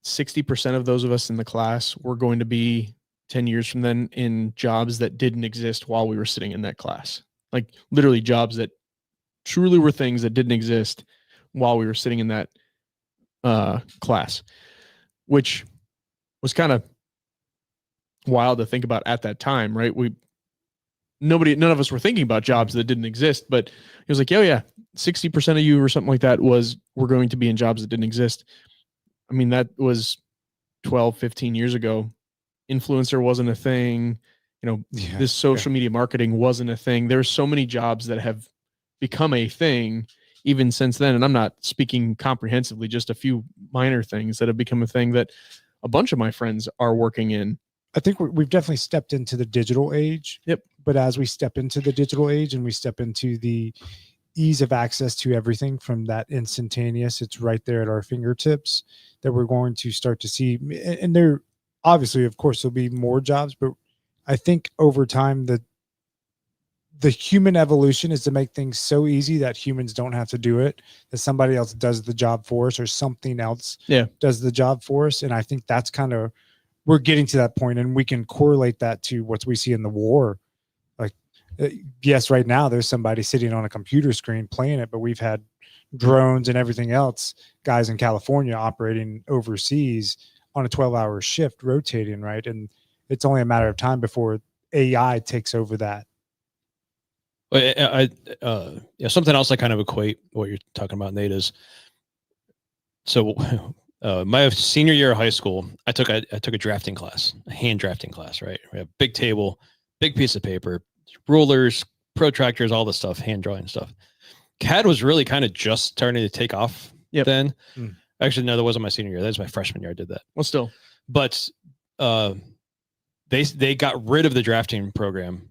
60% of those of us in the class were going to be 10 years from then in jobs that didn't exist while we were sitting in that class. Like literally jobs that truly were things that didn't exist while we were sitting in that class, which was kind of wild to think about at that time, right? None of us were thinking about jobs that didn't exist, but he was like, oh yeah, 60% of you or something like that were going to be in jobs that didn't exist. I mean, that was 12, 15 years ago. Influencer wasn't a thing. This social media marketing wasn't a thing. There's so many jobs that have become a thing even since then. And I'm not speaking comprehensively, just a few minor things that have become a thing that a bunch of my friends are working in. I think we've definitely stepped into the digital age. Yep. But as we step into the digital age and we step into the ease of access to everything from that instantaneous, it's right there at our fingertips, that we're going to start to see. And there, obviously, of course, there'll be more jobs, but I think over time the human evolution is to make things so easy that humans don't have to do it, that somebody else does the job for us or something else does the job for us. And I think that's kind of, we're getting to that point, and we can correlate that to what we see in the war. Like, yes, right now there's somebody sitting on a computer screen playing it, but we've had drones and everything else, guys in California operating overseas on a 12-hour shift rotating, right? And it's only a matter of time before AI takes over that. Something else I kind of equate what you're talking about, Nate, is so my senior year of high school, I took a drafting class, a hand drafting class, right? We have a big table, big piece of paper, rulers, protractors, all the stuff, hand drawing stuff. CAD was really kind of just starting to take off then. Actually, no, that wasn't my senior year. That was my freshman year I did that. Well, still. But they got rid of the drafting program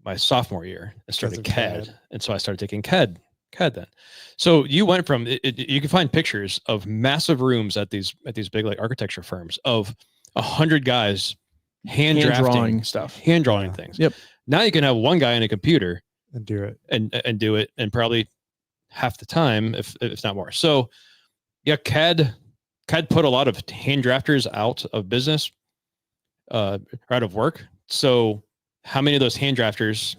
my sophomore year and started CAD. And so I started taking CAD then. So you went from you can find pictures of massive rooms at these big like architecture firms of 100 guys hand drawing stuff, hand drawing things. Yep. Now you can have one guy in a computer and do it and do it, and probably half the time, if not more. So yeah, CAD put a lot of hand drafters out of business, out of work. So how many of those hand drafters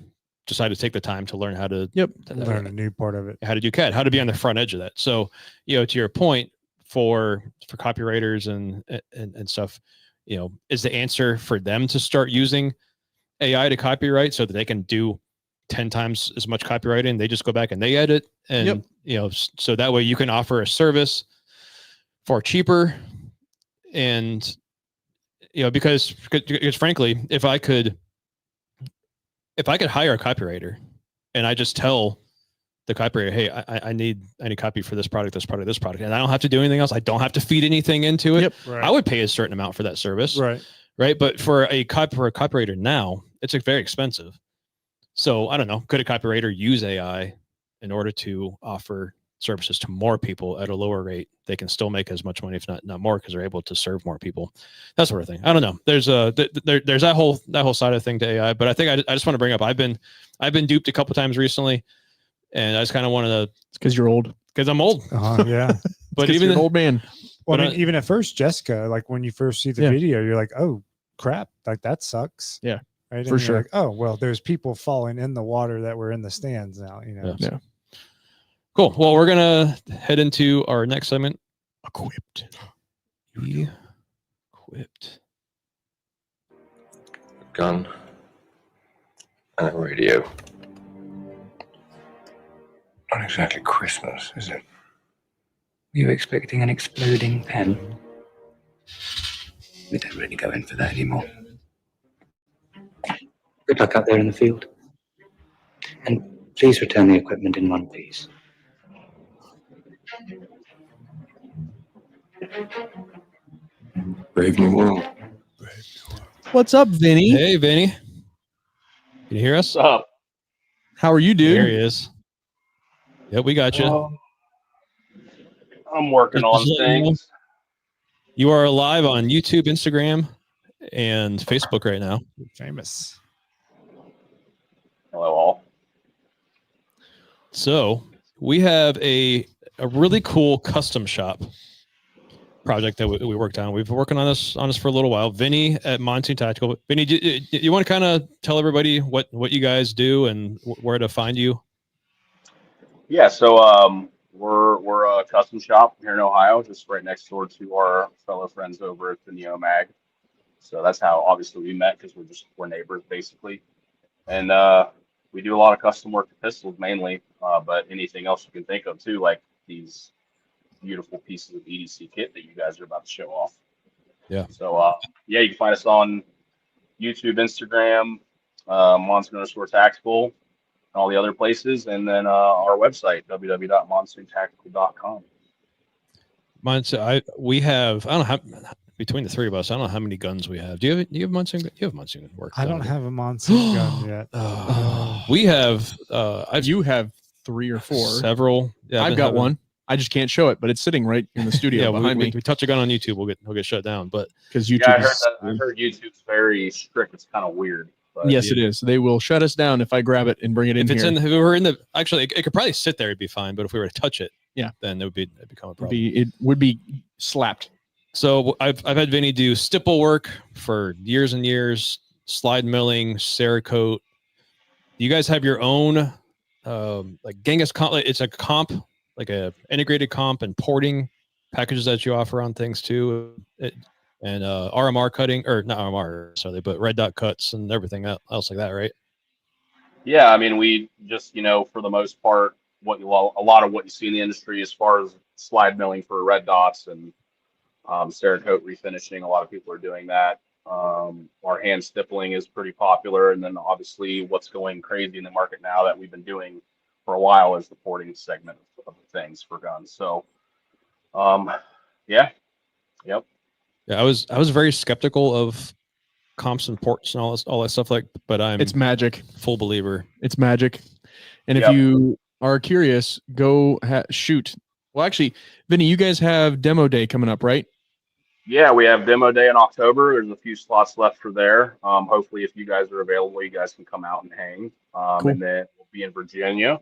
decided to take the time to learn how to learn a new part of it, how to do CAD, how to be on the front edge of that? So, to your point, for copywriters and stuff, is the answer for them to start using AI to copyright so that they can do 10 times as much copywriting? They just go back and they edit, and so that way you can offer a service for cheaper. And because frankly, if I could hire a copywriter and I just tell the copywriter, hey, I need copy for this product, and I don't have to do anything else, I don't have to feed anything into it, I would pay a certain amount for that service, right? But for a copywriter now, it's very expensive. So I don't know, could a copywriter use AI in order to offer services to more people at a lower rate? They can still make as much money, if not more, because they're able to serve more people. That sort of thing. I don't know. There's that whole side of the thing to AI. But I think I just want to bring up, I've been duped a couple times recently, and I just kind of wanted to. It's because you're old. Because I'm old. Yeah. But even you're an old man. Well, I mean, even at first, Jessica, like when you first see the video, you're like, oh crap, like that sucks. Yeah. Right. For sure. Like, oh well, there's people falling in the water that were in the stands now. Yeah. Cool. Well, we're going to head into our next segment. Equipped. Equipped. Gun and a radio. Not exactly Christmas, is it? Were you expecting an exploding pen? We don't really go in for that anymore. Good luck out there in the field. And please return the equipment in one piece. Brave New World. What's up, Vinny? Hey, Vinny. Can you hear us? What's up? How are you, dude? There he is. Yep, we got you. I'm working on things. You are live on YouTube, Instagram, and Facebook right now. You're famous. Hello, all. So we have a really cool custom shop project that we worked on. We've been working on this for a little while. Vinny at Monsoon Tactical. Vinny, do you want to kind of tell everybody what you guys do and where to find you? Yeah, so We're a custom shop here in Ohio, just right next door to our fellow friends over at the Neo Mag. So that's how obviously we met, because we're neighbors basically. And we do a lot of custom work to pistols mainly, but anything else you can think of too, like these beautiful pieces of EDC kit that you guys are about to show off. Yeah. So yeah, you can find us on YouTube, Instagram, Monsoon_Tactical, and all the other places, and then our website, www.monsoontactical.com. We have, I don't know how, between the three of us, I don't know how many guns we have. Do you have Monsoon? You have Monsoon work. I don't have a Monsoon gun yet. We have, You have 3 or 4. several. Yeah, I've got one. I just can't show it, but it's sitting right in the studio behind me. We touch a gun on YouTube, we'll get shut down. But because YouTube, Yeah, I heard YouTube's very strict. It's kind of weird. But yes, it is. They will shut us down if I grab it and bring it in if it's here. if we were in the, actually, it could probably sit there, it'd be fine. But if we were to touch it, then it'd become a problem. It would be slapped. So I've had Vinny do stipple work for years and years, slide milling, Cerakote. You guys have your own like Genghis comp. It's a comp, like a integrated comp and porting packages that you offer on things too. And RMR cutting, or not RMR, sorry, but red dot cuts and everything else like that, right? yeah, I mean, we just, for the most part, a lot of what you see in the industry as far as slide milling for red dots and Cerakote refinishing, a lot of people are doing that. Our hand stippling is pretty popular, and then obviously what's going crazy in the market now that we've been doing for a while is the porting segment of things for guns. So, yeah. Yeah, I was very skeptical of comps and ports and all that stuff, but It's magic. Full believer. It's magic. And if you are curious, go shoot. Well, actually, Vinny, you guys have demo day coming up, right? Yeah, we have demo day in October. There's a few slots left for there. Hopefully, if you guys are available, you guys can come out and hang. Cool. And then we'll be in Virginia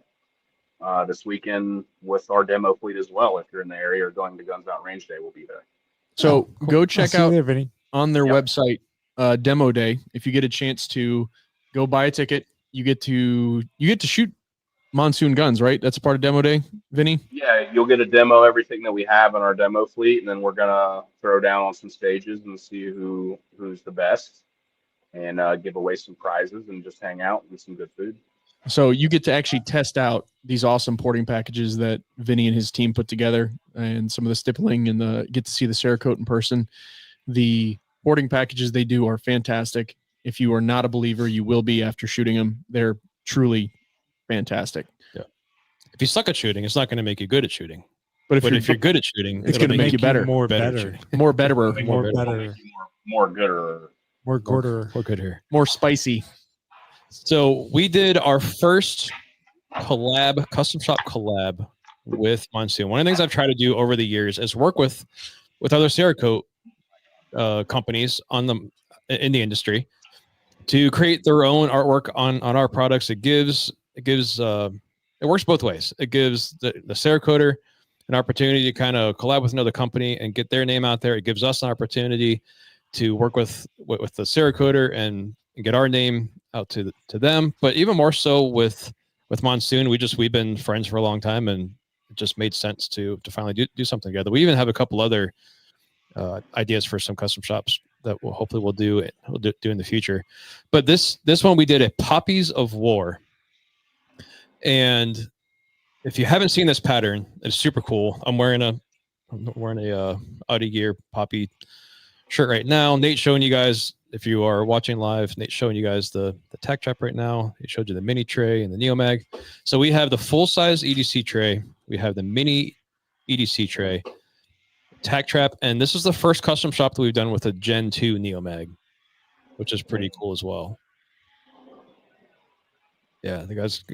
this weekend with our demo fleet as well. If you're in the area or going to GunsOut Range Day, we'll be there. So Cool. go check out there, Vinny. on their website demo day. If you get a chance to go buy a ticket, you get to shoot Monsoon guns, right? That's a part of demo day, Vinny? Yeah, you'll get a demo everything that we have in our demo fleet, and then we're gonna throw down on some stages and see who's the best, and give away some prizes and just hang out and some good food. So you get to actually test out these awesome porting packages that Vinny and his team put together, and some of the stippling, and get to see the Cerakote in person. The porting packages they do are fantastic. If you are not a believer, you will be after shooting them. They're truly fantastic. Yeah. If you suck at shooting, it's not going to make you good at shooting. But if you're good at shooting, it's going to make you better. More better. More betterer. More better. More gooder. More gooder. More good here. More spicy. So we did our first custom shop collab with Monsoon. One of the things I've tried to do over the years is work with other Cerakote companies in the industry to create their own artwork on our products. It works both ways. It gives the Cerakoter an opportunity to kind of collab with another company and get their name out there. It gives us an opportunity to work with the Cerakoter and get our name out to them. But even more so with Monsoon, we've been friends for a long time, and it just made sense to finally do something together. We even have a couple other ideas for some custom shops that we'll do in the future. But this one we did a Poppies of War. And if you haven't seen this pattern, it's super cool. I'm wearing a Audi Gear Poppy shirt right now. Nate's showing you guys, if you are watching live, Nate's showing you guys the tack trap right now. He showed you the mini tray and the Neo Mag. So we have the full size EDC tray. We have the mini EDC tray, tack trap, and this is the first custom shop that we've done with a Gen 2 Neo Mag, which is pretty cool as well. Yeah, the guys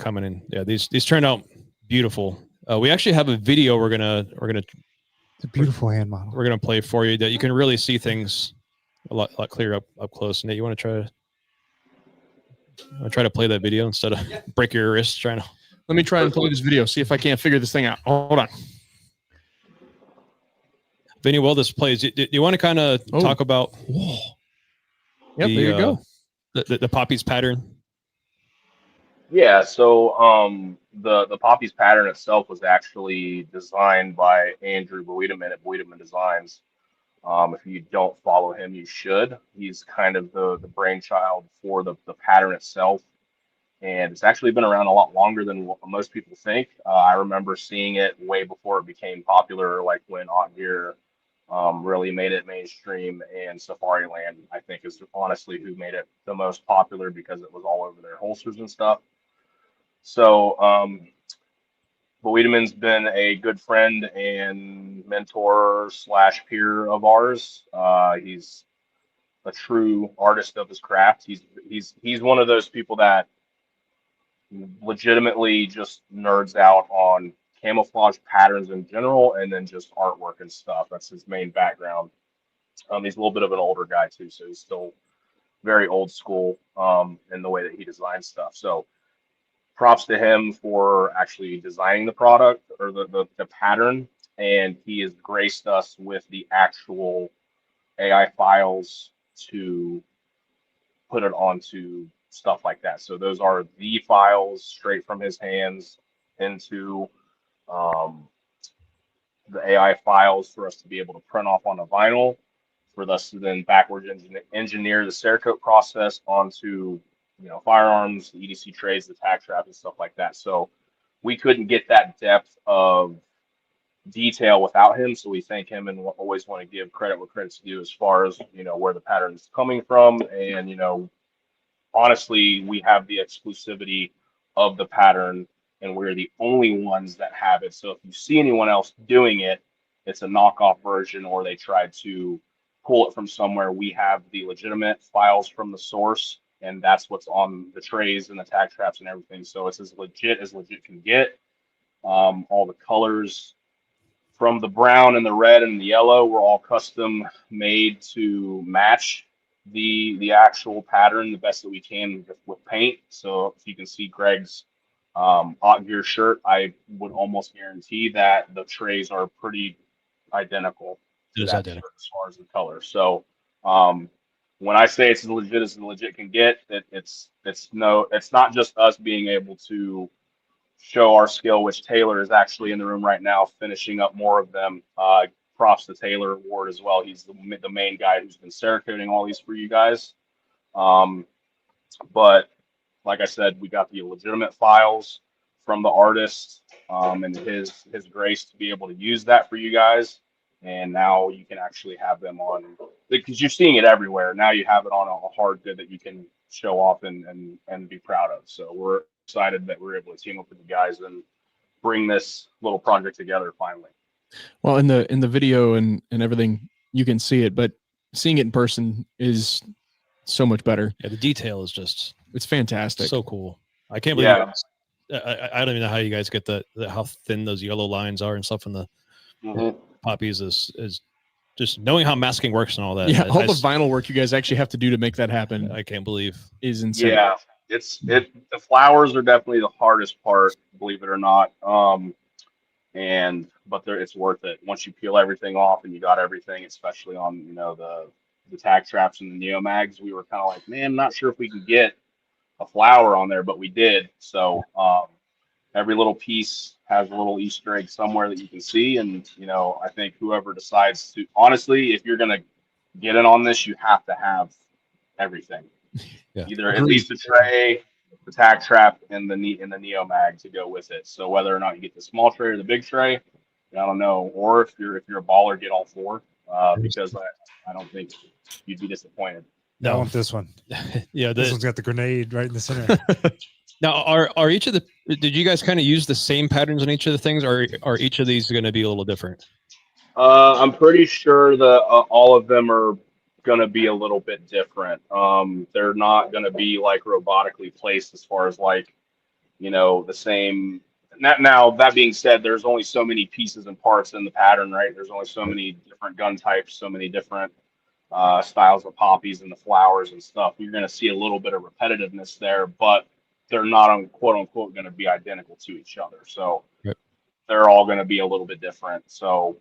coming in. Yeah, these turned out beautiful. We actually have a video we're gonna It's a beautiful hand model. we're gonna play for you that you can really see things a lot clearer up close. Nate, you want to try to play that video instead of break your wrist trying to? Let me try and play this video. See if I can't figure this thing out. Hold on. Vinny, while this plays, do you want to kind of talk about? Yep, there you go. The Poppies pattern. Yeah, so the Poppies pattern itself was actually designed by Andrew Boedeman at Boedeman Designs. If you don't follow him, you should. He's kind of the brainchild for the pattern itself, and it's actually been around a lot longer than what most people think. I remember seeing it way before it became popular, like when Hot Gear really made it mainstream, and Safari Land, I think, is honestly who made it the most popular because it was all over their holsters and stuff. So, Wiedemann's been a good friend and mentor slash peer of ours. He's a true artist of his craft. He's one of those people that legitimately just nerds out on camouflage patterns in general, and then just artwork and stuff. That's his main background. He's a little bit of an older guy too, so he's still very old school in the way that he designs stuff. So props to him for actually designing the product or the pattern, and he has graced us with the actual AI files to put it onto stuff like that. So those are the files straight from his hands into the AI files for us to be able to print off on a vinyl, for us to then backwards engineer the Cerakote process onto firearms, the EDC trays, the tack trap, and stuff like that. So we couldn't get that depth of detail without him. So we thank him and always want to give credit where credit's due as far as where the pattern is coming from. And honestly, we have the exclusivity of the pattern, and we're the only ones that have it. So if you see anyone else doing it, it's a knockoff version, or they tried to pull it from somewhere. We have the legitimate files from the source, and that's what's on the trays and the tack traps and everything. So it's as legit can get. All the colors from the brown and the red and the yellow were all custom made to match the actual pattern the best that we can with paint. So if you can see Greg's Hot Gear shirt, I would almost guarantee that the trays are pretty identical. It is identical as far as the color. So when I say it's as legit can get, it's not just us being able to show our skill, which Taylor is actually in the room right now finishing up more of them. Props to Taylor Ward as well. He's the main guy who's been Cerakoting all these for you guys. But like I said, we got the legitimate files from the artist and his grace to be able to use that for you guys. And now you can actually have them on, because you're seeing it everywhere. Now you have it on a hard good that you can show off and be proud of. So we're excited that we're able to team up with you guys and bring this little project together finally. Well, in the video and everything, you can see it, but seeing it in person is so much better. Yeah, the detail is it's fantastic. So cool. I can't believe I don't even know how you guys get how thin those yellow lines are and stuff in the Poppies is just knowing how masking works and all that. Yeah, all the vinyl work you guys actually have to do to make that happen. I can't believe is insane. Yeah, the flowers are definitely the hardest part, believe it or not. But it's worth it once you peel everything off and you got everything, especially on the tack traps and the neo mags. We were kind of like, man, I'm not sure if we can get a flower on there, but we did. So every little piece has a little Easter egg somewhere that you can see. And I think whoever decides to, honestly, if you're gonna get in on this, you have to have everything. Yeah. Either at least the tray, the tack trap, and the neo mag to go with it. So whether or not you get the small tray or the big tray, I don't know. Or if you're a baller, get all four. Because I don't think you'd be disappointed. No, I want this one. Yeah, this one's got the grenade right in the center. Now, are each of the? Did you guys kind of use the same patterns on each of the things, or are each of these going to be a little different? I'm pretty sure that all of them are going to be a little bit different. They're not going to be like robotically placed as far as like, the same. Now, that being said, there's only so many pieces and parts in the pattern, right? There's only so many different gun types, so many different styles of poppies and the flowers and stuff. You're going to see a little bit of repetitiveness there, but they're not quote unquote going to be identical to each other. So they're all going to be a little bit different. So,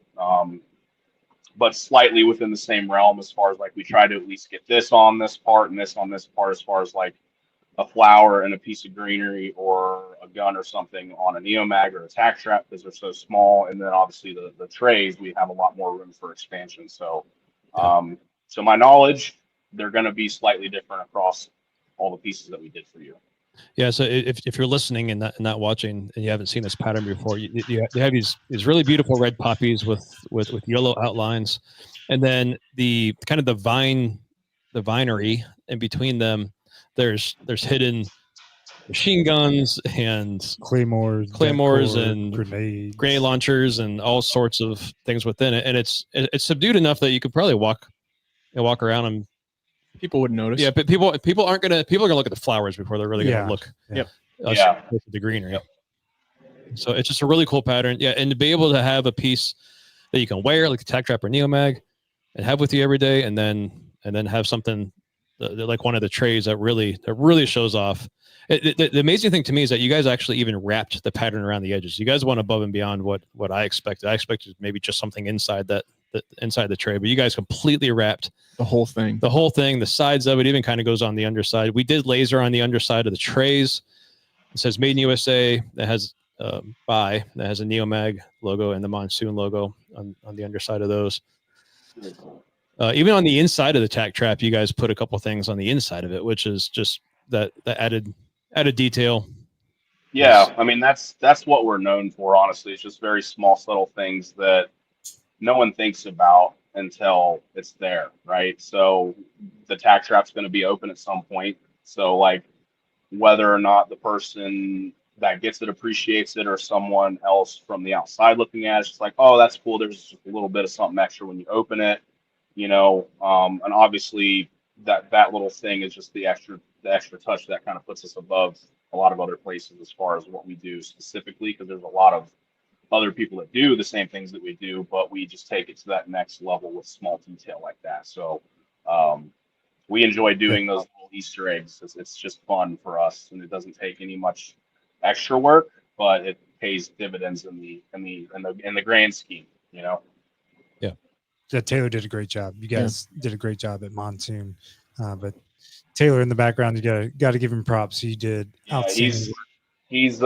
but slightly within the same realm as far as like we try to at least get this on this part and this on this part as far as like a flower and a piece of greenery or a gun or something on a neomag or a tack trap because they're so small. And then obviously the trays, we have a lot more room for expansion. So, so my knowledge, they're going to be slightly different across all the pieces that we did for you. Yeah. So if you're listening and not watching and you haven't seen this pattern before, you have these really beautiful red poppies with yellow outlines, and then the kind of the vinery in between them. There's hidden machine guns and claymores and grenades, grenade launchers, and all sorts of things within it. And it's subdued enough that you could probably walk around and people wouldn't notice. Yeah, but people are gonna look at the flowers before they're really gonna look. Yep. At the greenery. So it's just a really cool pattern. Yeah, and to be able to have a piece that you can wear like a tack trap or neomag and have with you every day, and then have something like one of the trays that really shows off. The amazing thing to me is that you guys actually even wrapped the pattern around the edges. You guys went above and beyond what I expected. I expected maybe just something inside inside the tray, but you guys completely wrapped the whole thing. The sides of it even kind of goes on the underside. We did laser on the underside of the trays. It says Made in USA. That has that has a Neomag logo and the Monsoon logo on the underside of those. Even on the inside of the tack trap, you guys put a couple things on the inside of it, which is just that added detail. Yeah, I mean that's what we're known for. Honestly, it's just very small, subtle things that no one thinks about until it's there, right? So the tack trap's going to be open at some point. So like whether or not the person that gets it appreciates it or someone else from the outside looking at it, it's just like, oh, that's cool. There's just a little bit of something extra when you open it, you know. And obviously that little thing is just the extra touch that kind of puts us above a lot of other places as far as what we do specifically, because there's a lot of other people that do the same things that we do, but we just take it to that next level with small detail like that. So we enjoy doing those little Easter eggs. It's just fun for us, and it doesn't take any much extra work, but it pays dividends in the grand scheme, you know. Yeah, Taylor did a great job. You guys did a great job at Monsoon, but Taylor in the background, you got to give him props. He did outstanding work. He's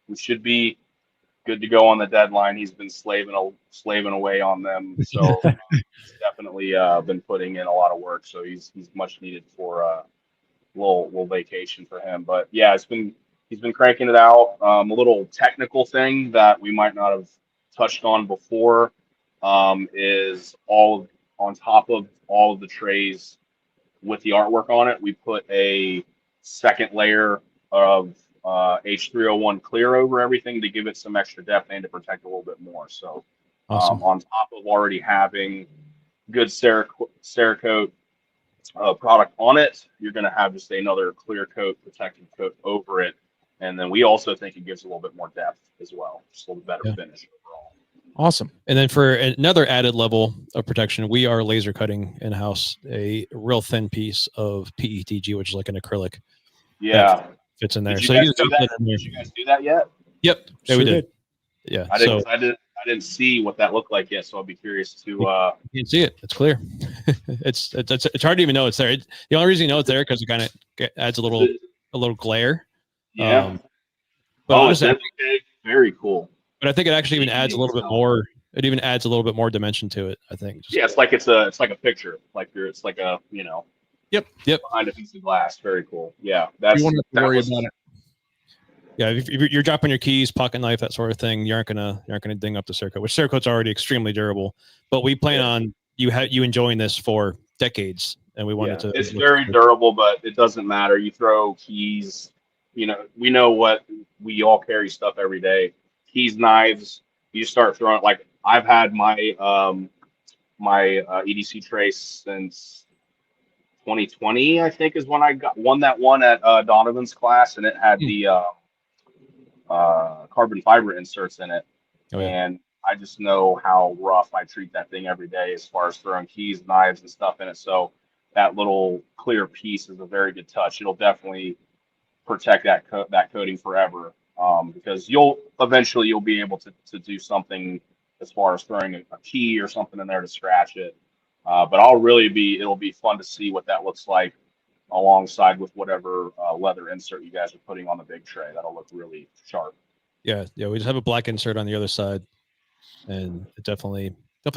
we should be good to go on the deadline. He's been slaving away on them, so he's definitely been putting in a lot of work. So he's much needed for a little vacation for him. But yeah, he's been cranking it out. A little technical thing that we might not have touched on before is on top of all of the trays with the artwork on it, we put a second layer of H301 clear over everything to give it some extra depth and to protect a little bit more. So awesome. On top of already having good Cerakote product on it, you're going to have just another clear coat, protective coat over it. And then we also think it gives a little bit more depth as well, just a little better finish overall. Awesome. And then for another added level of protection, we are laser cutting in-house a real thin piece of PETG, which is like an acrylic. Yeah. Fits in there. Did So you guys do that yet? Yep. Yeah, we did. Yeah. I didn't see what that looked like yet, so I'll be curious to you can see it. It's clear. it's hard to even know it's there. The only reason you know it's there because it kind of adds a little glare. Yeah. But honestly, very cool. But I think it actually even adds a little bit more. It even adds a little bit more dimension to it, I think. It's like a picture. It's like a, you know. Yep. Behind a piece of glass. Very cool. Yeah. That's you won't have to worry about it. Yeah, if you're dropping your keys, pocket knife, that sort of thing, you aren't gonna ding up the Cerakote, which Cerakote's already extremely durable. But we plan on you enjoying this for decades, and we wanted to. It's very durable, but it doesn't matter. You throw keys. You know, we know what we all carry stuff every day. Keys, knives. You start throwing. Like I've had my EDC trace since 2020, I think, is when I won that one at Donovan's class, and it had the carbon fiber inserts in it. Oh, yeah. And I just know how rough I treat that thing every day as far as throwing keys, knives, and stuff in it. So that little clear piece is a very good touch. It'll definitely protect that coating forever, because you'll be able to do something as far as throwing a key or something in there to scratch it. But it'll be fun to see what that looks like alongside with whatever leather insert you guys are putting on the big tray. That'll look really sharp. Yeah, we just have a black insert on the other side, and it definitely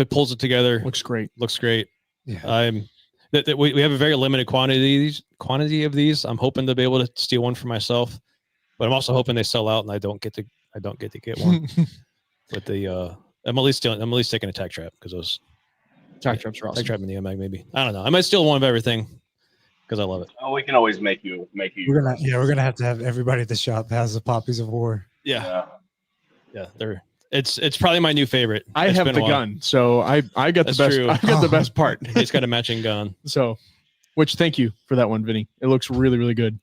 pulls it together. Looks great. Looks great. Yeah. We have a very limited quantity of these. I'm hoping to be able to steal one for myself, but I'm also hoping they sell out and I don't get to get one. With the I'm at least taking a tack trap because those Tack traps are awesome. tack trap in the Neomag maybe. I don't know. I might steal one of everything because I love it. Oh, we can always make you. We're gonna have to have everybody at the shop has the Poppies of War. Yeah. It's probably my new favorite. I It's have been a the while. gun, so I got That's the best. true. I got the best part. He's got a matching gun. So, which thank you for that one, Vinny. It looks really, really good.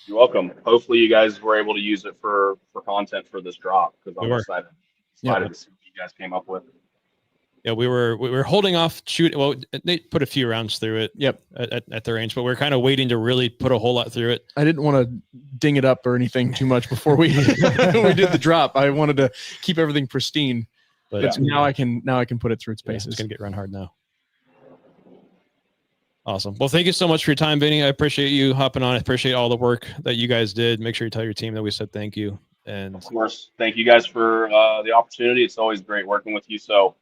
You're welcome. Hopefully, you guys were able to use it for content for this drop because I'm We were. excited Yeah. to see what you guys came up with. Yeah, we were holding off shooting. Well, they put a few rounds through it. Yep. At the range, but we're kind of waiting to really put a whole lot through it. I didn't want to ding it up or anything too much before we we did the drop. I wanted to keep everything pristine. But now I can put it through its paces. It's gonna get run hard now. Awesome. Well, thank you so much for your time, Vinny. I appreciate you hopping on. I appreciate all the work that you guys did. Make sure you tell your team that we said thank you. And Of course, thank you guys for the opportunity. It's always great working with you. So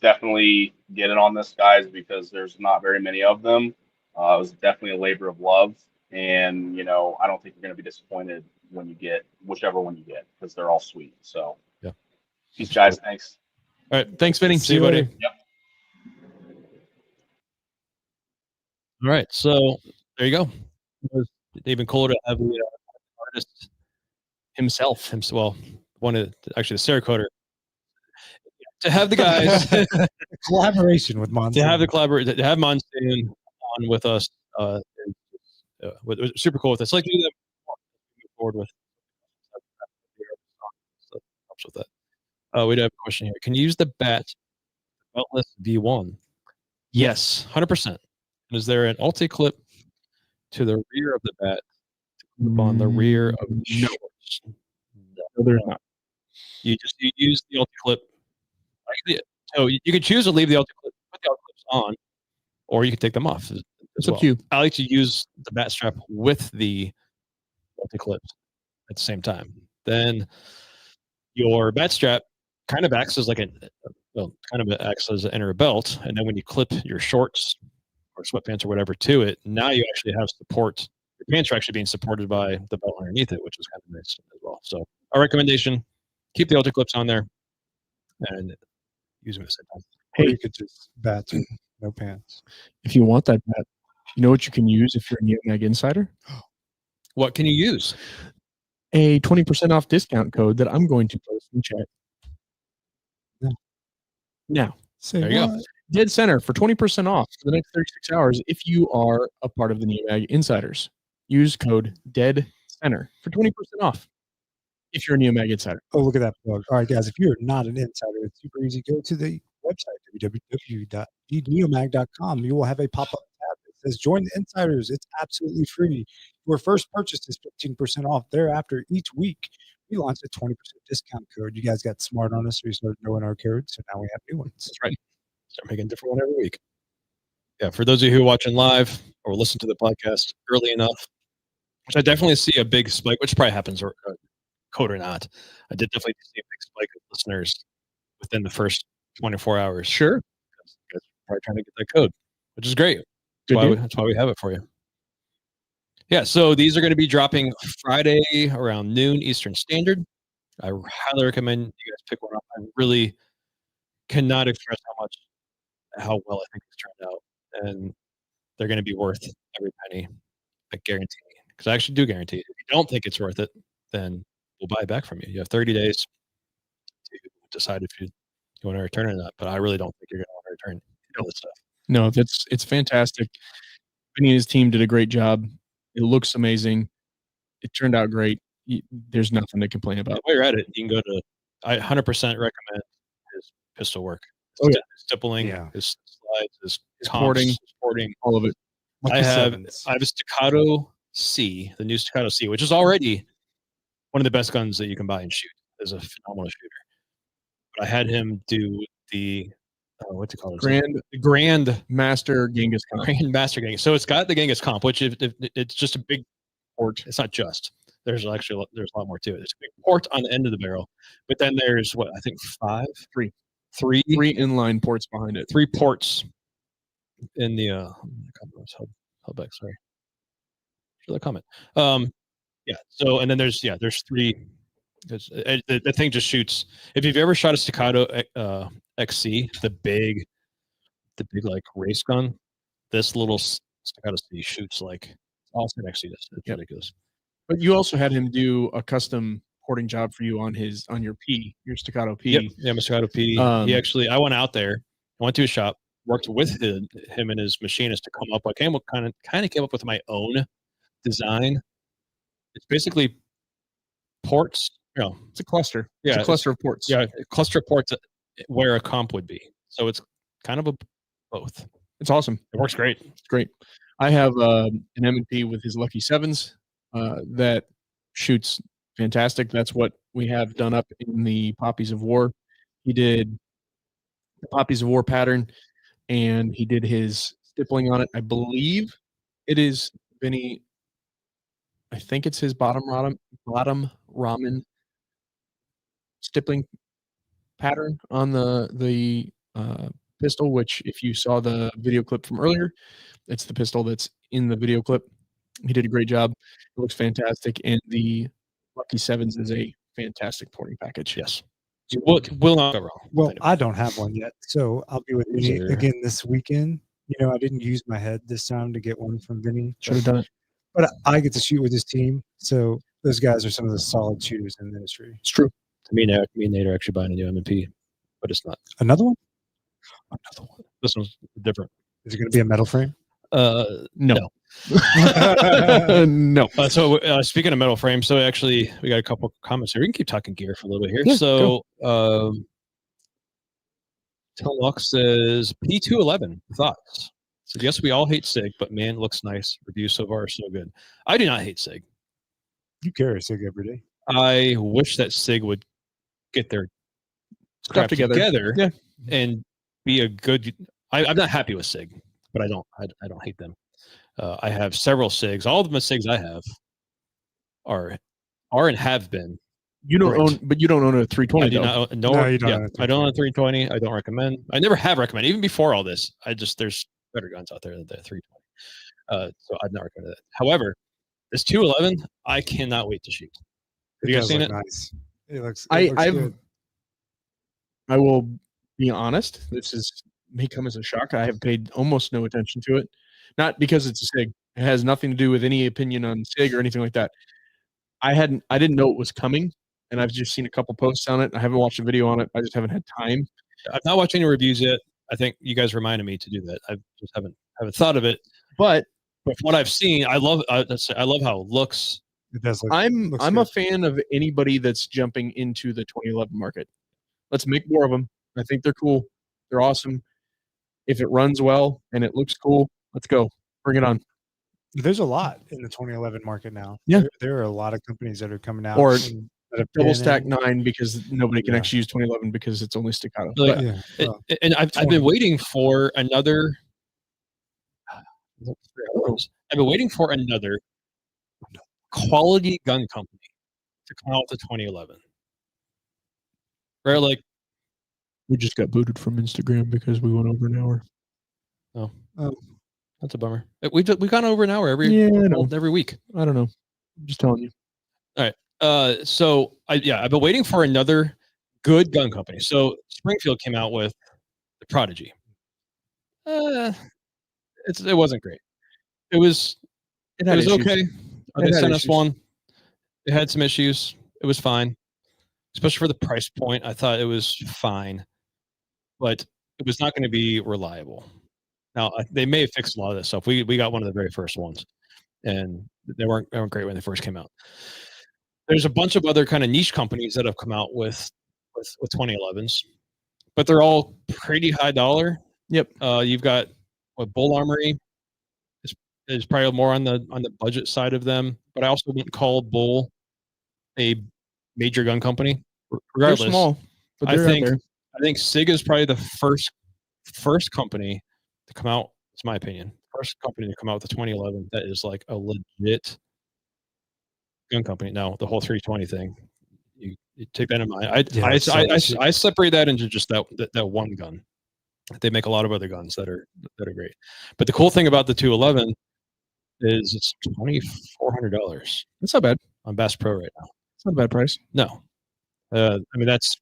definitely get in on this, guys, because there's not very many of them. It was definitely a labor of love. And, I don't think you're going to be disappointed when you get whichever one you get because they're all sweet. So, yeah. Peace, guys. Thanks. All right. Thanks, Vinny. See you, buddy. Yep. All right. So there you go. It was even cooler to have the artist himself. Well, the Cerakoter. To have the guys collaboration with Monsoon. To have Monsoon on with us was super cool with us. Like to move forward with. So helps with that. We do have a question here. Can you use the beltless V1? Yes, 100%. Is there an ulti-clip to the rear of the bat to clip on the rear of the shorts? No, there's not. You use the ulti-clip. So you can choose to leave the ulti-clip, put the ulti-clips on, or you can take them off. It's up to you. I like to use the bat strap with the ulti-clips at the same time. Then your bat strap kind of acts as acts as an inner belt, and then when you clip your shorts or sweatpants or whatever to it, now you actually have support. Your pants are actually being supported by the belt underneath it, which is kind of nice as well. So our recommendation, keep the ulti clips on there and use them at the same time. Hey, you could just bats with no pants. If you want that bat, you know what you can use if you're a Neomag Insider? What can you use? A 20% off discount code that I'm going to post in chat. Now, there you go. Dead center for 20% off for the next 36 hours if you are a part of the Neomag Insiders. Use code DEAD CENTER for 20% off if you're a Neomag Insider. Oh, look at that plug. All right, guys, if you're not an insider, it's super easy. Go to the website, www.neomag.com. You will have a pop-up tab that says Join the Insiders. It's absolutely free. Your first purchase is 15% off. Thereafter, each week, we launched a 20% discount code. You guys got smart on us, so we started knowing our codes, so now we have new ones. That's right. Start making a different one every week. Yeah, for those of you who are watching live or listen to the podcast early enough, which I definitely see a big spike, which probably happens code or not. I did definitely see a big spike of listeners within the first 24 hours. Sure. Because you guys are probably trying to get that code, which is great. That's why we have it for you. Yeah, so these are going to be dropping Friday around noon Eastern Standard. I highly recommend you guys pick one up. I really cannot express how well I think it's turned out, and they're going to be worth every penny. I guarantee, because I actually do guarantee. If you don't think it's worth it, then we'll buy it back from you. You have 30 days to decide if you want to return it or not. But I really don't think you're going to want to return all this stuff. No, it's fantastic. Vinny and his team did a great job. It looks amazing. It turned out great. There's nothing to complain about. While you're at it, you can go to. I 100% recommend his pistol work. Oh, yeah. His stippling, his slides, his sporting, all of it. I have a Staccato C, the new Staccato C, which is already one of the best guns that you can buy and shoot. Is a phenomenal shooter. But I had him do the what's it called? Grand Master Genghis Khan. Grand Master Genghis. So it's got the Genghis comp, which if it's just a big port. It's not just. There's a lot more to it. There's a big port on the end of the barrel, but then there's what I think three inline ports behind it. 3 ports in the hubback. Sorry, should I comment? Yeah. So and then there's 3. The thing just shoots. If you've ever shot a Staccato XC, the big like race gun, this little Staccato C shoots like also an XC. It's ridiculous. But you also had him do a custom porting job for you on your P, your Staccato P. Yep. Yeah, my Staccato P. He actually, I went out there, I went to his shop, worked with him and his machinist to come up. I kind of came up with my own design. It's basically ports. It's a cluster. Yeah, it's a cluster of ports. Yeah, a cluster of ports where a comp would be. So it's kind of a both. It's awesome. It works great. It's great. I have an M&P with his Lucky 7s that shoots fantastic. That's what we have done up in the Poppies of War. He did the Poppies of War pattern, and he did his stippling on it. I believe it is Vinny. I think it's his bottom ramen stippling pattern on the pistol, which if you saw the video clip from earlier, it's the pistol that's in the video clip. He did a great job. It looks fantastic, and the Lucky 7s is a fantastic porting package. Yes. Will not go wrong. Well, I don't have one yet, so I'll be with Vinny again this weekend. I didn't use my head this time to get one from Vinny. Should have done it. But I get to shoot with his team, so those guys are some of the solid shooters in the industry. It's true. Me and Nate are actually buying a new M&P, but it's not. Another one? Another one. This one's different. Is it going to be a metal frame? No. No. So speaking of metal frame, so actually we got a couple comments here. We can keep talking gear for a little bit here. Yeah, so Telluck says P211 thoughts. So yes, we all hate SIG, but man, looks nice. Reviews so far are so good. I do not hate SIG. You carry a SIG every day. I wish that SIG would get their crap together yeah, and be a good. I'm not happy with SIG, but I don't hate them. I have several SIGs. All of the SIGs I have are and have been. You don't own, but you don't own a 320. I do not own, no, you don't. Yeah, I don't own a 320. I don't recommend. I never have recommended. Even before all this, there's better guns out there than the 320. So I've not recommended it. However, this 211, I cannot wait to shoot. Have you guys seen it? Nice. It looks good. I will be honest. This may come as a shock. I have paid almost no attention to it. Not because it's a SIG. It has nothing to do with any opinion on SIG or anything like that. I didn't know it was coming, and I've just seen a couple posts on it. I haven't watched a video on it. I just haven't had time. I've not watched any reviews yet. I think you guys reminded me to do that. I just haven't thought of it. But from what I've seen, I love how it looks. It does look. I'm good. a fan of anybody that's jumping into the 2011 market. Let's make more of them. I think they're cool. They're awesome. If it runs well and it looks cool, let's go. Bring it on. There's a lot in the 2011 market now. Yeah. There are a lot of companies that are coming out. Or that have double been stack in. 9 because nobody can actually use 2011 because it's only Staccato. Like, Yeah. Well, and I've been waiting for another. I've been waiting for another quality gun company to come out with the 2011. Right, like we just got booted from Instagram because we went over an hour. Oh, that's a bummer. We've gone over an hour every week. I don't know. I'm just telling you. All right. So I've been waiting for another good gun company. So Springfield came out with the Prodigy. It wasn't great. It was okay. They sent us one. It had some issues. It was fine, especially for the price point. I thought it was fine, but it was not going to be reliable. Now they may have fixed a lot of this stuff. We got one of the very first ones, and they weren't great when they first came out. There's a bunch of other kind of niche companies that have come out with 2011s, but they're all pretty high dollar. Yep. You've got Bull Armory is probably more on the budget side of them, but I also wouldn't call Bull a major gun company. Regardless, they're small, but they're out there. I think SIG is probably the first first company to come out. It's my opinion. First company to come out with the 2011 that is like a legit gun company. No, the whole 320 thing. You take that in mind. I separate that into just that one gun. They make a lot of other guns that are great. But the cool thing about the 211 is it's $2,400. That's not bad. On Bass Pro right now. It's not a bad price. No, I mean that's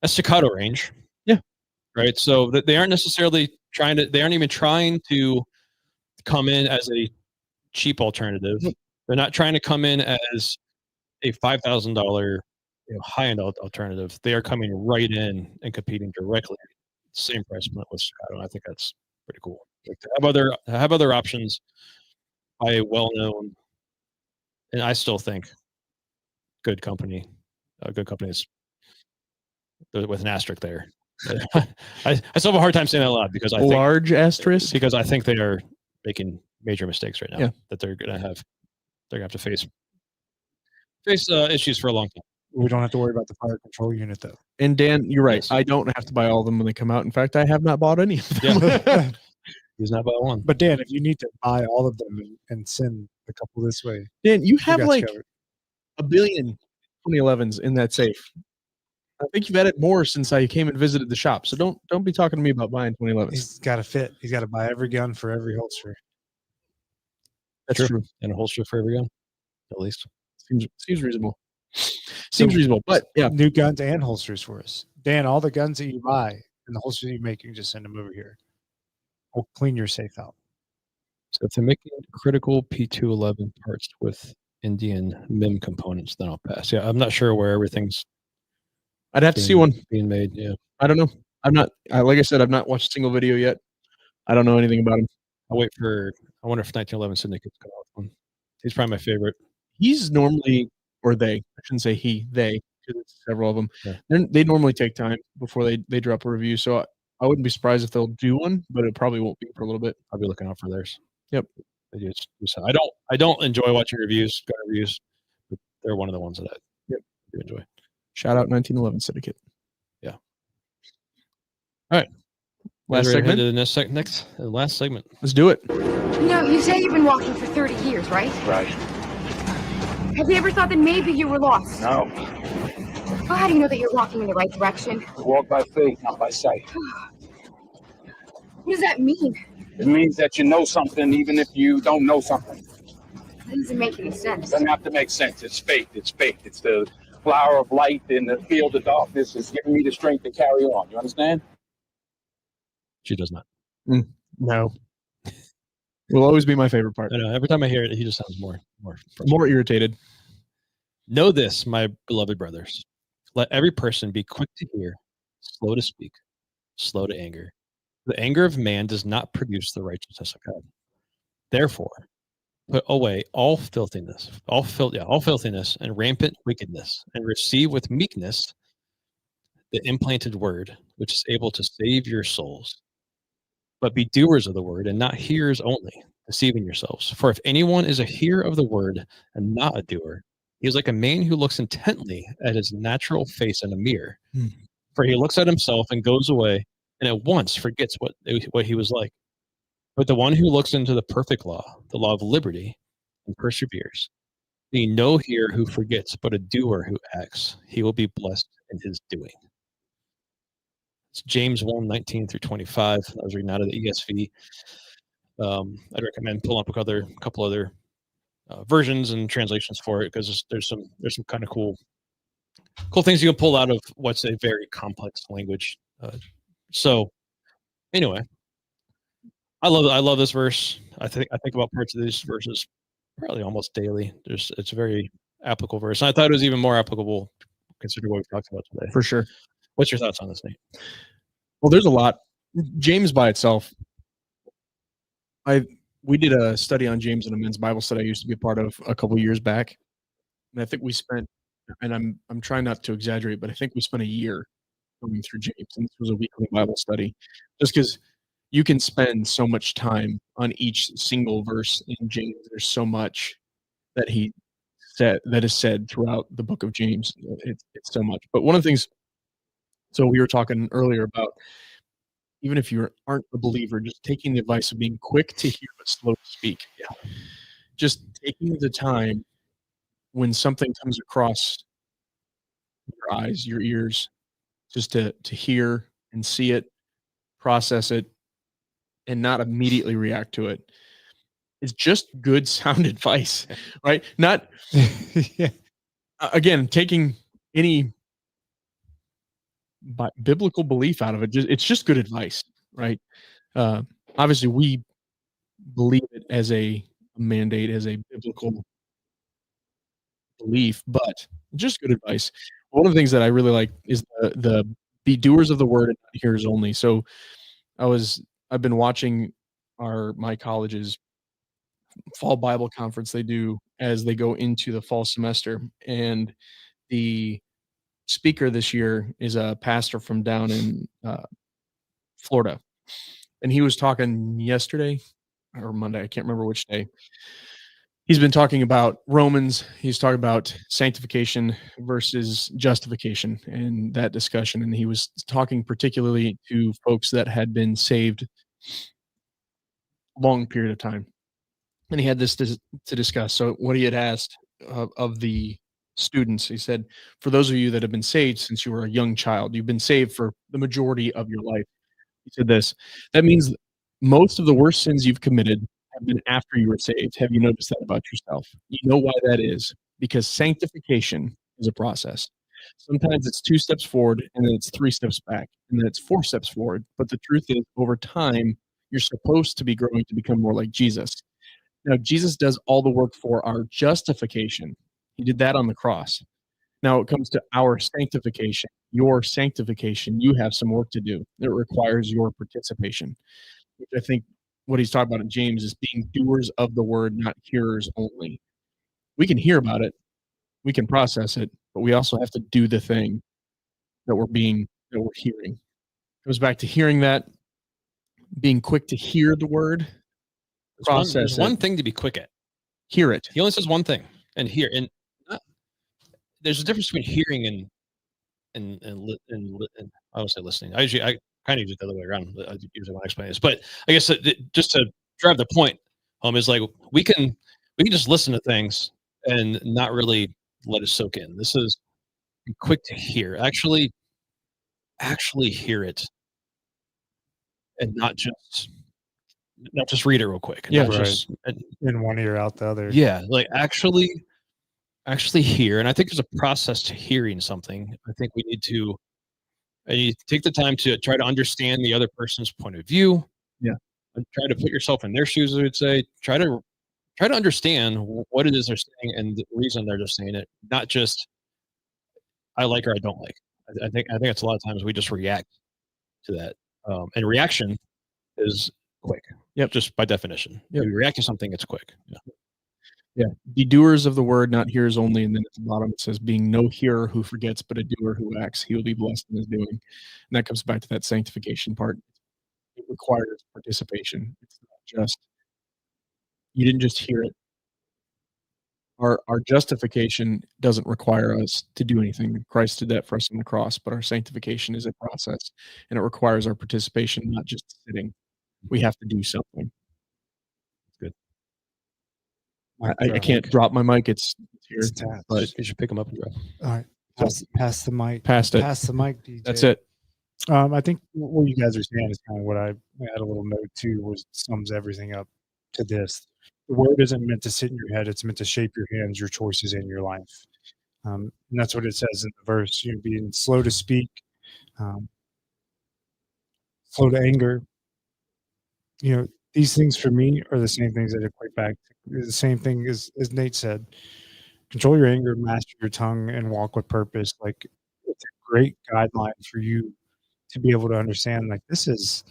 staccato range. Yeah. Right. So they aren't necessarily they aren't even trying to come in as a cheap alternative. They're not trying to come in as a $5,000 high-end alternative. They are coming right in and competing directly at the same price point with staccato. I think that's pretty cool. Like to have other options by a well-known, and I still think good company. Good companies with an asterisk there. I still have a hard time saying that out loud because I think large asterisk because I think they are making major mistakes right now. Yeah. That they're gonna have to face issues for a long time. We don't have to worry about the fire control unit though. And Dan, you're right. Yes. I don't have to buy all of them when they come out. In fact, I have not bought any of them. Yeah. He's not buying one. But Dan, if you need to buy all of them and send a couple this way, Dan, you have got you like covered. 1 billion 2011s in that safe. I think you've added more since I came and visited the shop. So don't be talking to me about buying 2011s. He's got to fit. He's got to buy every gun for every holster. That's true. And a holster for every gun, at least. Seems reasonable. Seems reasonable. But yeah, New guns and holsters for us. Dan, all the guns that you buy and the holsters you make, you can just send them over here. We'll clean your safe out. So if they're making critical P211 parts with Indian MIM components, then I'll pass. Yeah, I'm not sure where everything's I'd have to see one being made. Yeah, I don't know. I'm not. Like I said, I've not watched a single video yet. I don't know anything about him. I wonder if 1911 Syndicate's come out with one. He's probably my favorite. He's normally, or they, I shouldn't say he, they, because it's several of them. Yeah. They normally take time before they drop a review. So I wouldn't be surprised if they'll do one, but it probably won't be for a little bit. I'll be looking out for theirs. Yep. They do. I don't enjoy watching gun reviews, but they're one of the ones that I do enjoy. Shout out 1911 Syndicate. Yeah. All right. Last segment. The last segment. Let's do it. You know, you say you've been walking for 30 years, right? Right. Have you ever thought that maybe you were lost? No. Well, how do you know that you're walking in the right direction? Walk by faith, not by sight. What does that mean? It means that you know something even if you don't know something. That doesn't make any sense. It doesn't have to make sense. It's faith. It's faith. It's the flower of light in the field of darkness is giving me the strength to carry on. You understand? She does not. No. Will always be my favorite part. I know. Every time I hear it, he just sounds more irritated. Know this, my beloved brothers. Let every person be quick to hear, slow to speak, slow to anger. The anger of man does not produce the righteousness of God. Therefore, put away all filthiness, all filthiness and rampant wickedness, and receive with meekness the implanted word, which is able to save your souls. But be doers of the word and not hearers only, deceiving yourselves. For if anyone is a hearer of the word and not a doer, he is like a man who looks intently at his natural face in a mirror. For he looks at himself and goes away and at once forgets what he was like. But the one who looks into the perfect law, the law of liberty, and perseveres, being no hearer who forgets, but a doer who acts, he will be blessed in his doing. It's James 1:19 through 25. I was reading out of the ESV. I'd recommend pulling up a couple other versions and translations for it because there's some kind of cool things you can pull out of what's a very complex language. So anyway, I love this verse. I think about parts of these verses probably almost daily. It's a very applicable verse. And I thought it was even more applicable considering what we've talked about today. For sure. What's your thoughts on this, Nate? Well, there's a lot. James by itself. We did a study on James in a men's Bible study I used to be a part of a couple years back. And I think we spent, and I'm trying not to exaggerate, but I think we spent a year going through James. And this was a weekly Bible study. Just because you can spend so much time on each single verse in James. There's so much that is said throughout the book of James. It's so much. But one of the things, so we were talking earlier about, even if you aren't a believer, just taking the advice of being quick to hear but slow to speak. Yeah. Just taking the time when something comes across your eyes, your ears, just to hear and see it, process it, and not immediately react to it. It's just good sound advice, right? Not Yeah. again, taking any biblical belief out of it. It's just good advice, right? Obviously, we believe it as a mandate, as a biblical belief, but just good advice. One of the things that I really like is the be doers of the word and not hearers only. So I've been watching my college's fall Bible conference they do as they go into the fall semester, and the speaker this year is a pastor from down in Florida, and he was talking yesterday or Monday, I can't remember which day. He's been talking about Romans. He's talking about sanctification versus justification and that discussion. And he was talking particularly to folks that had been saved a long period of time. And he had this to discuss. So what he had asked of the students, he said, for those of you that have been saved since you were a young child, you've been saved for the majority of your life. He said this, that means most of the worst sins you've committed have been after you were saved. Have you noticed that about yourself? You know why that is? Because sanctification is a process. Sometimes it's 2 steps forward, and then it's 3 steps back, and then it's 4 steps forward. But the truth is, over time, you're supposed to be growing to become more like Jesus. Now, Jesus does all the work for our justification. He did that on the cross. Now it comes to our sanctification, your sanctification. You have some work to do. It requires your participation, which I think what he's talking about in James is being doers of the word, not hearers only. We can hear about it, we can process it, but we also have to do the thing that we're hearing. It goes back to hearing that, being quick to hear the word, There's one thing to be quick at. Hear it. He only says one thing, and hear. And there's a difference between hearing and I don't say listening. I kind of do it the other way around. I usually want to explain this, but I guess just to drive the point home is like we can just listen to things and not really let it soak in. This is be quick to hear. Actually hear it, and not just read it real quick. Yeah, not just in one ear out the other. yeah, like actually hear. And I think there's a process to hearing something. I think we need to take the time to try to understand the other person's point of view. Yeah. And try to put yourself in their shoes, I would say. Try to understand what it is they're saying and the reason they're just saying it, not just I like or I don't like. I think it's a lot of times we just react to that. And reaction is quick. Yep. Just by definition. Yep. If you react to something, it's quick. Yeah. Yeah. Be doers of the word, not hearers only. And then at the bottom it says, being no hearer who forgets, but a doer who acts, he will be blessed in his doing. And that comes back to that sanctification part. It requires participation. It's not just, you didn't just hear it. Our justification doesn't require us to do anything. Christ did that for us on the cross, but our sanctification is a process, and it requires our participation, not just sitting. We have to do something. Good. I can't drop my mic. It's here, but you should pick them up and drop. All right. Pass the mic. Passed it. Pass the mic, DJ. That's it. I think what you guys are saying is kind of what I had a little note too, was sums everything up to this. The word isn't meant to sit in your head. It's meant to shape your hands, your choices, and your life. And that's what it says in the verse. You know, being slow to speak, slow to anger. You know, these things for me are the same things that equate back to the same thing as Nate said. Control your anger, master your tongue, and walk with purpose. Like, it's a great guideline for you to be able to understand, like, this is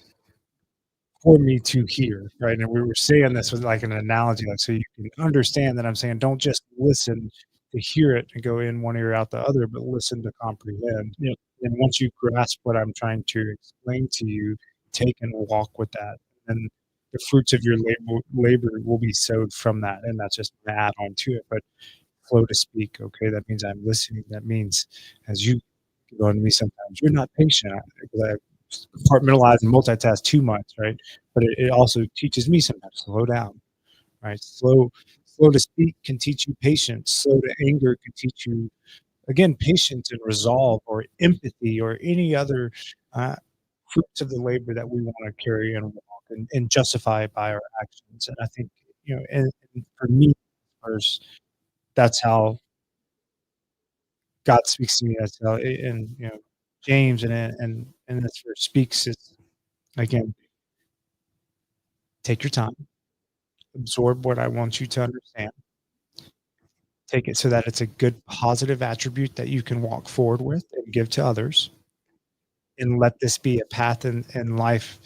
for me to hear, right? And we were saying this with like an analogy, like, so you can understand that I'm saying don't just listen to hear it and go in one ear out the other, but listen to comprehend. Yep. And once you grasp what I'm trying to explain to you, take and walk with that. And the fruits of your labor will be sowed from that. And that's just an add on to it. But slow to speak, okay? That means I'm listening. That means as you go to me sometimes, you're not patient because I compartmentalize and multitask too much, right? But it also teaches me sometimes slow down, right? Slow to speak can teach you patience. Slow to anger can teach you, again, patience and resolve or empathy or any other fruits of the labor that we want to carry and walk and justify by our actions. And I think, and for me, first, that's how God speaks to me. That's how, and James and that's where it speaks is, again, take your time, absorb what I want you to understand, take it so that it's a good positive attribute that you can walk forward with and give to others, and let this be a path in life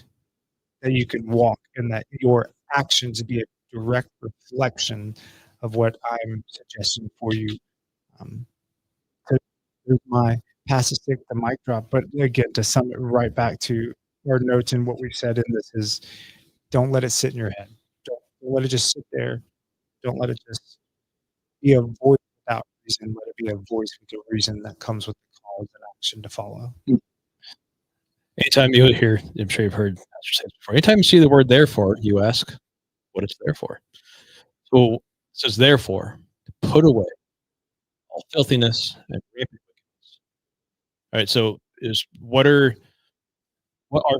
that you can walk, and that your actions be a direct reflection of what I'm suggesting for you. Here's my pass the stick, the mic drop. But again, to sum it right back to our notes and what we've said in this is, don't let it sit in your head. Don't let it just sit there. Don't let it just be a voice without reason. Let it be a voice with a reason that comes with the calls and action to follow. Anytime you hear, I'm sure you've heard Pastor say this before. Anytime you see the word therefore, you ask what it's there for. So it says, therefore, to put away all filthiness and rampant wickedness. All right. So what are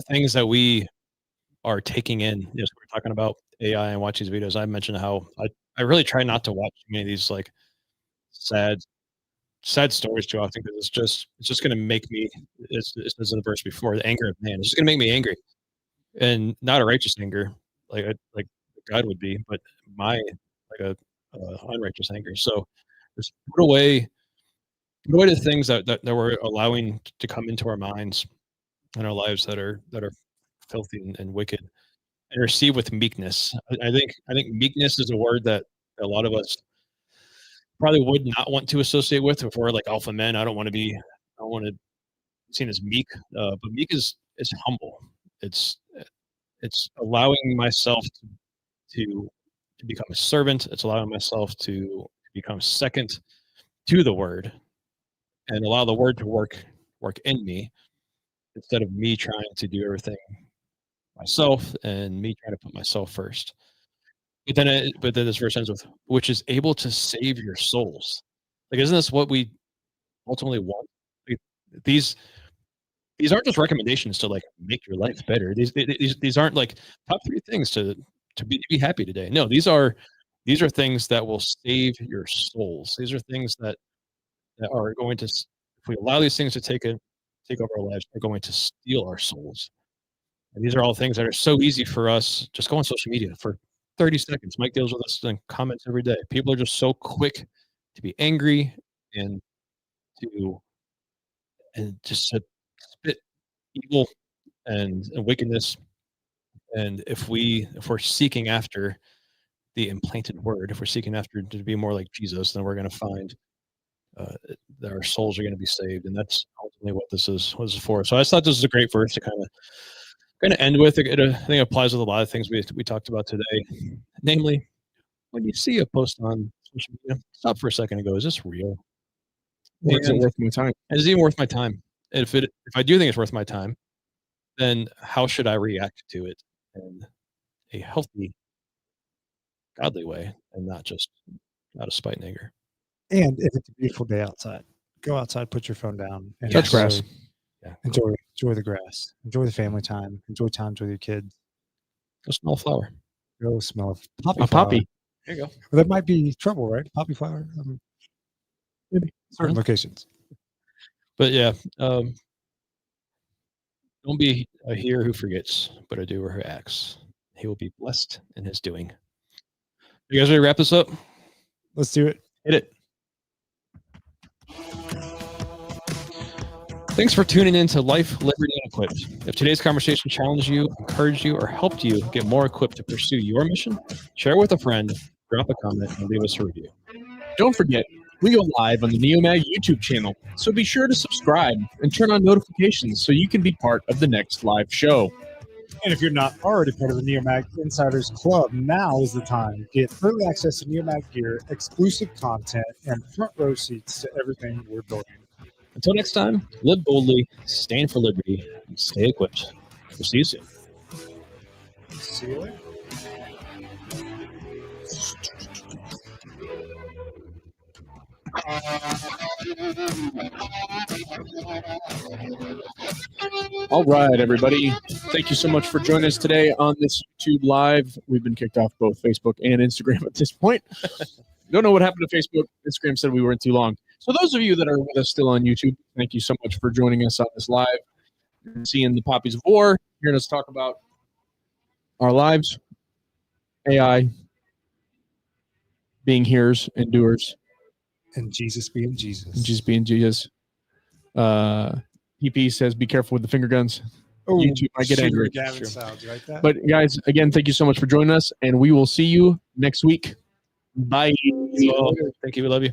things that we are taking in? Yes, we're talking about AI and watch these videos. I mentioned how I really try not to watch many of these like sad stories too often, because it's just going to make me, it says in the verse before, the anger of man. It's just going to make me angry, and not a righteous anger like God would be, but like a unrighteous anger. So just put away the things that we're allowing to come into our minds and our lives that are filthy and wicked, and receive with meekness. I think meekness is a word that a lot of us probably would not want to associate with. If we're like alpha men, I don't want to be seen as meek. But meek is humble. It's allowing myself to become a servant. It's allowing myself to become second to the word, and allow the word to work in me, instead of me trying to do everything myself and me trying to put myself first. But then this verse ends with, which is able to save your souls. Like, isn't this what we ultimately want? Like, these aren't just recommendations to like make your life better. These aren't like top 3 things to be happy today. No, these are things that will save your souls. These are things that are going to, if we allow these things to take over our lives, they're going to steal our souls. And these are all things that are so easy for us. Just go on social media for 30 seconds. Mike deals with us in comments every day. People are just so quick to be angry and just to spit evil and wickedness. And if we're seeking after the implanted word, if we're seeking after to be more like Jesus, then we're going to find that our souls are going to be saved. And that's ultimately what this is for. So I just thought this was a great verse to kind of end with. I think it applies with a lot of things we talked about today. Namely, when you see a post on social media, stop for a second and go, is this real? Is it worth my time? Is it even worth my time? And if I do think it's worth my time, then how should I react to it in a healthy, godly way, and not just out of spite and anger? And if it's a beautiful day outside, go outside, put your phone down, and Touch grass. Yeah. Enjoy the grass. Enjoy the family time. Enjoy times with your kids. Go smell a flower. Go smell a A flower. poppy. There you go. Well, that might be trouble, right? Poppy flower. Maybe certain locations. But yeah, don't be a hearer who forgets, but a doer who acts. He will be blessed in his doing. You guys ready to wrap this up? Let's do it. Hit it. Thanks for tuning in to Life, Liberty, and Equipped. If today's conversation challenged you, encouraged you, or helped you get more equipped to pursue your mission, share with a friend, drop a comment, and leave us a review. Don't forget, we go live on the Neomag YouTube channel, so be sure to subscribe and turn on notifications so you can be part of the next live show. And if you're not already part of the Neomag Insiders Club, now is the time. Get early access to Neomag gear, exclusive content, and front row seats to everything we're building. Until next time, live boldly, stand for liberty, and stay equipped. We'll see you soon. See you later. All right, everybody. Thank you so much for joining us today on this YouTube Live. We've been kicked off both Facebook and Instagram at this point. Don't know what happened to Facebook. Instagram said we weren't too long. So those of you that are with us still on YouTube, thank you so much for joining us on this live. Seeing the Poppies of War, hearing us talk about our lives, AI, being hearers and doers. And Jesus being Jesus. And Jesus being Jesus. PP says, be careful with the finger guns. Oh, YouTube might get angry. Gavin sounds, you like that? But guys, again, thank you so much for joining us, and we will see you next week. Bye. Thank you. We love you.